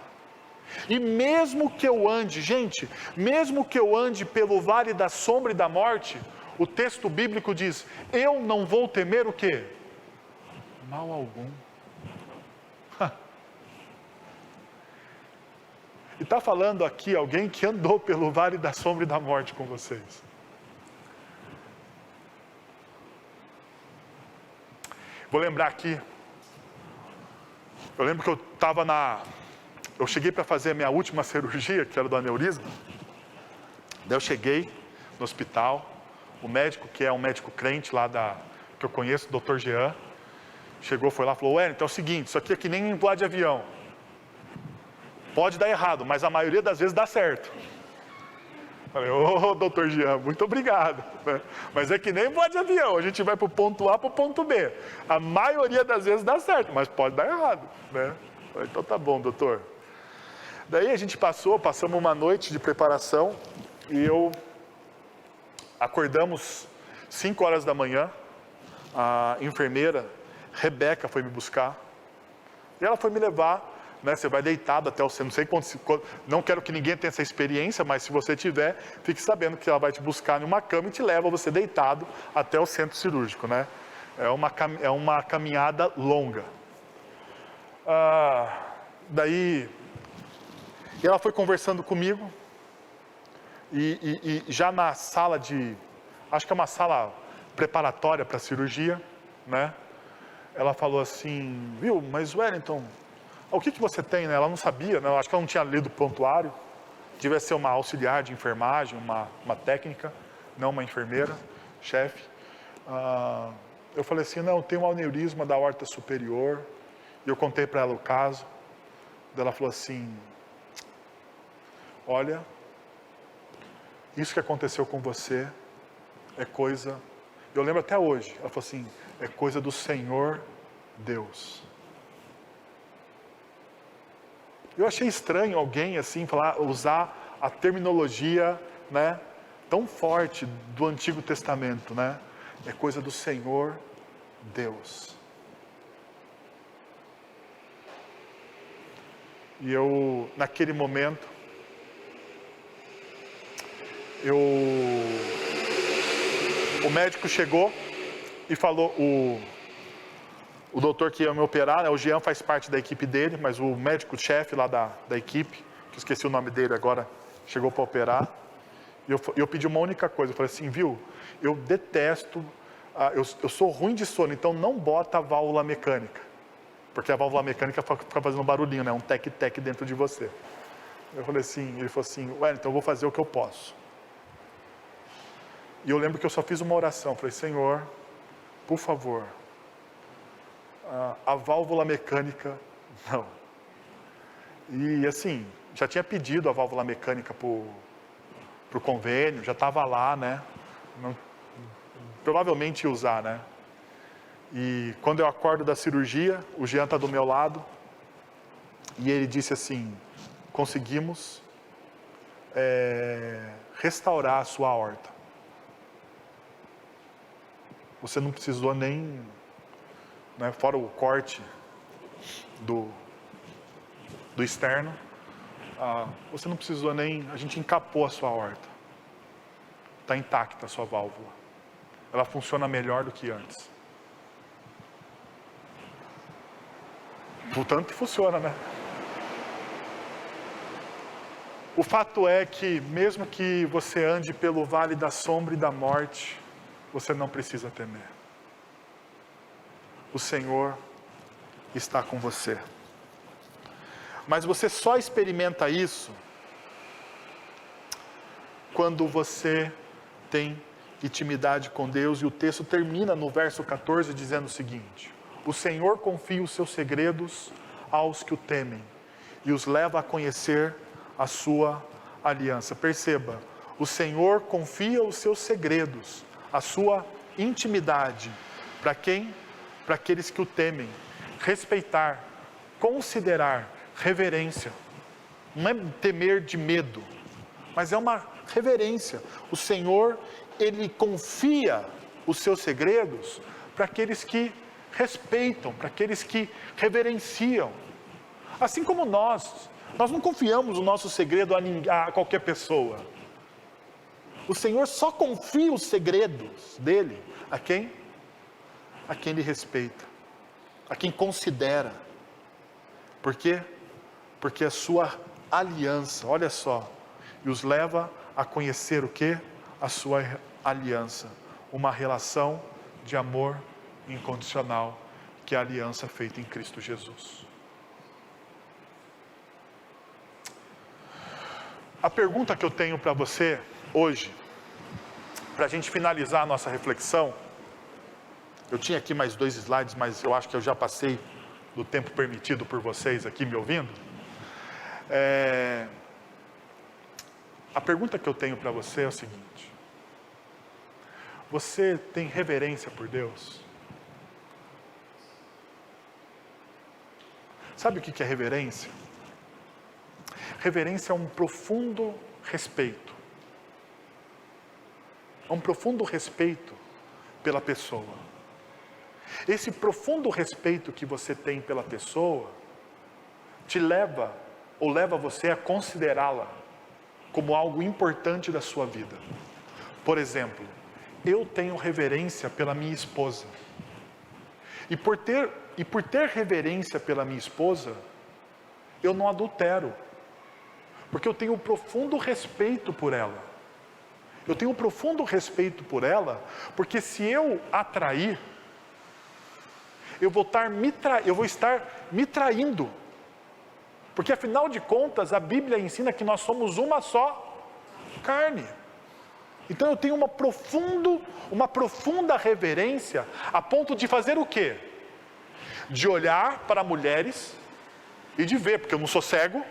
E mesmo que eu ande, gente, mesmo que eu ande pelo vale da sombra e da morte, o texto bíblico diz, eu não vou temer o quê? Mal algum. E está falando aqui alguém que andou pelo vale da sombra e da morte com vocês. Vou lembrar aqui. Eu lembro que eu cheguei para fazer a minha última cirurgia, que era do aneurisma. Daí eu cheguei no hospital. O médico, que é um médico crente lá que eu conheço, o Dr. Jean, chegou, foi lá e falou, Wellington, é o seguinte, isso aqui é que nem voar de avião. Pode dar errado, mas a maioria das vezes dá certo. Falei, doutor Jean, muito obrigado. Mas é que nem voar de avião, a gente vai para o ponto A para o ponto B. A maioria das vezes dá certo, mas pode dar errado. Falei, então tá bom, doutor. Daí a gente passamos uma noite de preparação e acordamos 5 horas da manhã, a enfermeira Rebeca foi me buscar, e ela foi me levar, né, você vai deitado até o centro, não sei não quero que ninguém tenha essa experiência, mas se você tiver, fique sabendo que ela vai te buscar em uma cama e te leva você deitado até o centro cirúrgico, né? É uma caminhada longa. Daí, ela foi conversando comigo, e já na sala acho que é uma sala preparatória para a cirurgia, né? Ela falou assim, viu, mas Wellington, o que você tem, né? Ela não sabia, né? Acho que ela não tinha lido o prontuário, devia ser uma auxiliar de enfermagem, uma técnica, não uma enfermeira, chefe. Eu falei assim, não, tem um aneurisma da aorta superior, e eu contei para ela o caso. Ela falou assim, olha, isso que aconteceu com você é coisa, eu lembro até hoje, ela falou assim, é coisa do Senhor Deus. Eu achei estranho alguém assim usar a terminologia, né, tão forte do Antigo Testamento, né? É coisa do Senhor Deus. E naquele momento, o médico chegou e falou, o doutor que ia me operar, né, o Jean faz parte da equipe dele, mas o médico-chefe lá da equipe, que eu esqueci o nome dele agora, chegou para operar, e eu pedi uma única coisa, eu falei assim, viu, eu detesto, eu sou ruim de sono, então não bota a válvula mecânica, porque a válvula mecânica fica fazendo barulhinho, né, um tec-tec dentro de você. Eu falei assim, ele falou assim, então eu vou fazer o que eu posso. E eu lembro que eu só fiz uma oração, falei, Senhor, por favor, a válvula mecânica, não. E assim, já tinha pedido a válvula mecânica para o convênio, já estava lá, né? Provavelmente ia usar, né? E quando eu acordo da cirurgia, o Jean está do meu lado, e ele disse assim, conseguimos restaurar a sua aorta. Você não precisou nem, né, fora o corte do externo, você não precisou nem, a gente encapou a sua aorta. Está intacta a sua válvula. Ela funciona melhor do que antes. Portanto, funciona, né? O fato é que, mesmo que você ande pelo vale da sombra e da morte, você não precisa temer. O Senhor está com você. Mas você só experimenta isso quando você tem intimidade com Deus. E o texto termina no verso 14 dizendo o seguinte: o Senhor confia os seus segredos aos que o temem e os leva a conhecer a sua aliança. Perceba, o Senhor confia os seus segredos, a sua intimidade. Para quem? Para aqueles que o temem. Respeitar, considerar, reverência. Não é temer de medo, mas é uma reverência. O Senhor, Ele confia os seus segredos para aqueles que respeitam, para aqueles que reverenciam. Assim como nós não confiamos o nosso segredo a qualquer pessoa. O Senhor só confia os segredos dele a quem? A quem Ele respeita, a quem considera. Por quê? Porque a sua aliança, olha só, e os leva a conhecer o quê? A sua aliança, uma relação de amor incondicional, que é a aliança feita em Cristo Jesus. A pergunta que eu tenho para você hoje, para a gente finalizar a nossa reflexão, eu tinha aqui mais 2 slides, mas eu acho que eu já passei do tempo permitido por vocês aqui me ouvindo. A pergunta que eu tenho para você é o seguinte: você tem reverência por Deus? Sabe o que é reverência? Reverência é um profundo respeito. É um profundo respeito pela pessoa. Esse profundo respeito que você tem pela pessoa te leva, ou leva você a considerá-la como algo importante da sua vida. Por exemplo, eu tenho reverência pela minha esposa. E por ter reverência pela minha esposa, eu não adultero. Porque eu tenho um profundo respeito por ela. Eu tenho um profundo respeito por ela, porque se eu a trair, eu vou estar me traindo. Porque afinal de contas, a Bíblia ensina que nós somos uma só carne. Então eu tenho uma profunda reverência, a ponto de fazer o quê? De olhar para mulheres e de ver, porque eu não sou cego,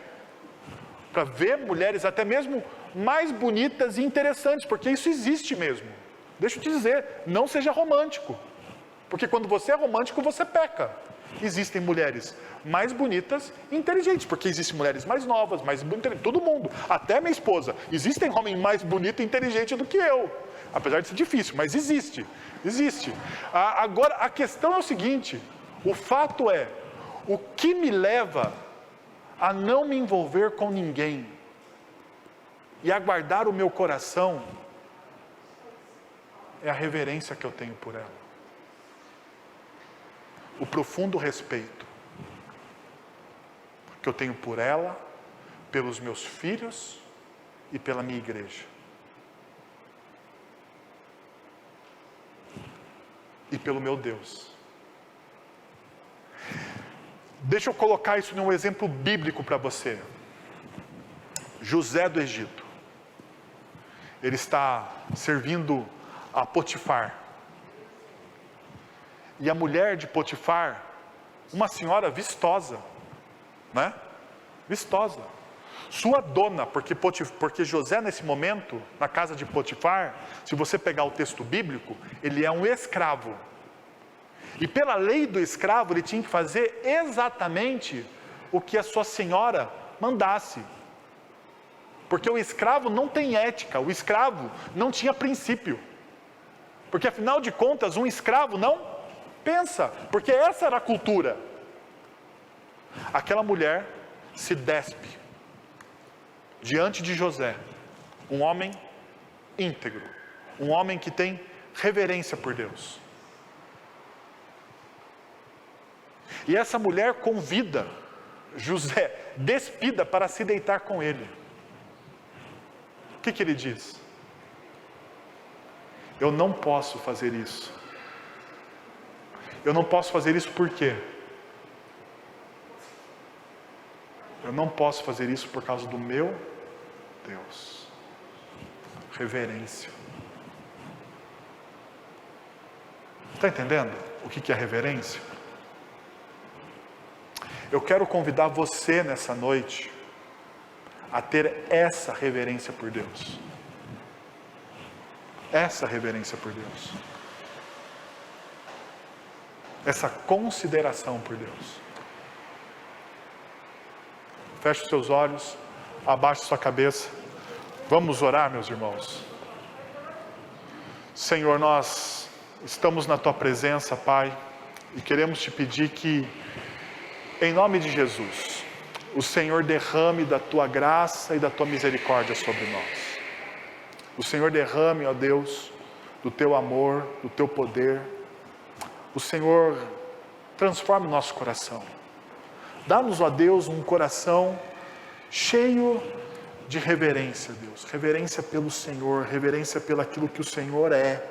para ver mulheres até mesmo mais bonitas e interessantes, porque isso existe mesmo. Deixa eu te dizer, não seja romântico, porque quando você é romântico, você peca. Existem mulheres mais bonitas e inteligentes, porque existem mulheres mais novas, mais bonitas, todo mundo, até minha esposa. Existem homens mais bonitos e inteligentes do que eu, apesar de ser difícil, mas existe. Agora, a questão é o seguinte, o fato é, o que me leva a não me envolver com ninguém e a guardar o meu coração é a reverência que eu tenho por ela. O profundo respeito que eu tenho por ela, pelos meus filhos e pela minha igreja. E pelo meu Deus. Deixa eu colocar isso num exemplo bíblico para você. José do Egito. Ele está servindo a Potifar. E a mulher de Potifar, uma senhora vistosa, né? Vistosa. Sua dona, porque José nesse momento, na casa de Potifar, se você pegar o texto bíblico, ele é um escravo. E pela lei do escravo, ele tinha que fazer exatamente o que a sua senhora mandasse. Porque o escravo não tem ética, o escravo não tinha princípio. Porque afinal de contas, um escravo não pensa, porque essa era a cultura. Aquela mulher se despe diante de José, um homem íntegro, um homem que tem reverência por Deus. E essa mulher convida José, despida, para se deitar com ele. O que ele diz? Eu não posso fazer isso. Eu não posso fazer isso por quê? Eu não posso fazer isso por causa do meu Deus. Reverência. Está entendendo o que é reverência? Eu quero convidar você nessa noite a ter essa reverência por Deus. Essa reverência por Deus. Essa consideração por Deus. Feche os seus olhos, abaixe sua cabeça. Vamos orar, meus irmãos. Senhor, nós estamos na Tua presença, Pai, e queremos Te pedir que, em nome de Jesus, o Senhor derrame da Tua graça e da Tua misericórdia sobre nós. O Senhor derrame, ó Deus, do Teu amor, do Teu poder. O Senhor transforme o nosso coração. Dá-nos, ó Deus, um coração cheio de reverência, Deus. Reverência pelo Senhor, reverência pelo aquilo que o Senhor é.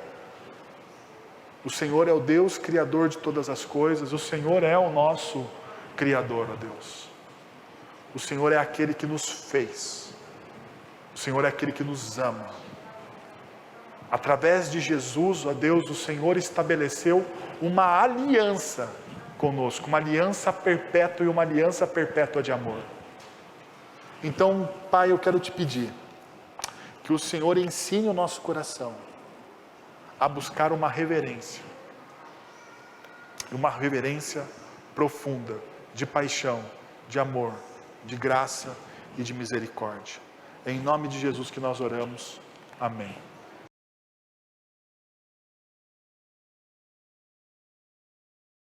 O Senhor é o Deus Criador de todas as coisas. O Senhor é o nosso Criador, ó Deus. O Senhor é aquele que nos fez. O Senhor é aquele que nos ama. Através de Jesus, ó Deus, o Senhor estabeleceu uma aliança conosco, uma aliança perpétua e uma aliança perpétua de amor. Então, Pai, eu quero Te pedir que o Senhor ensine o nosso coração a buscar uma reverência profunda, de paixão, de amor, de graça e de misericórdia. É em nome de Jesus que nós oramos. Amém.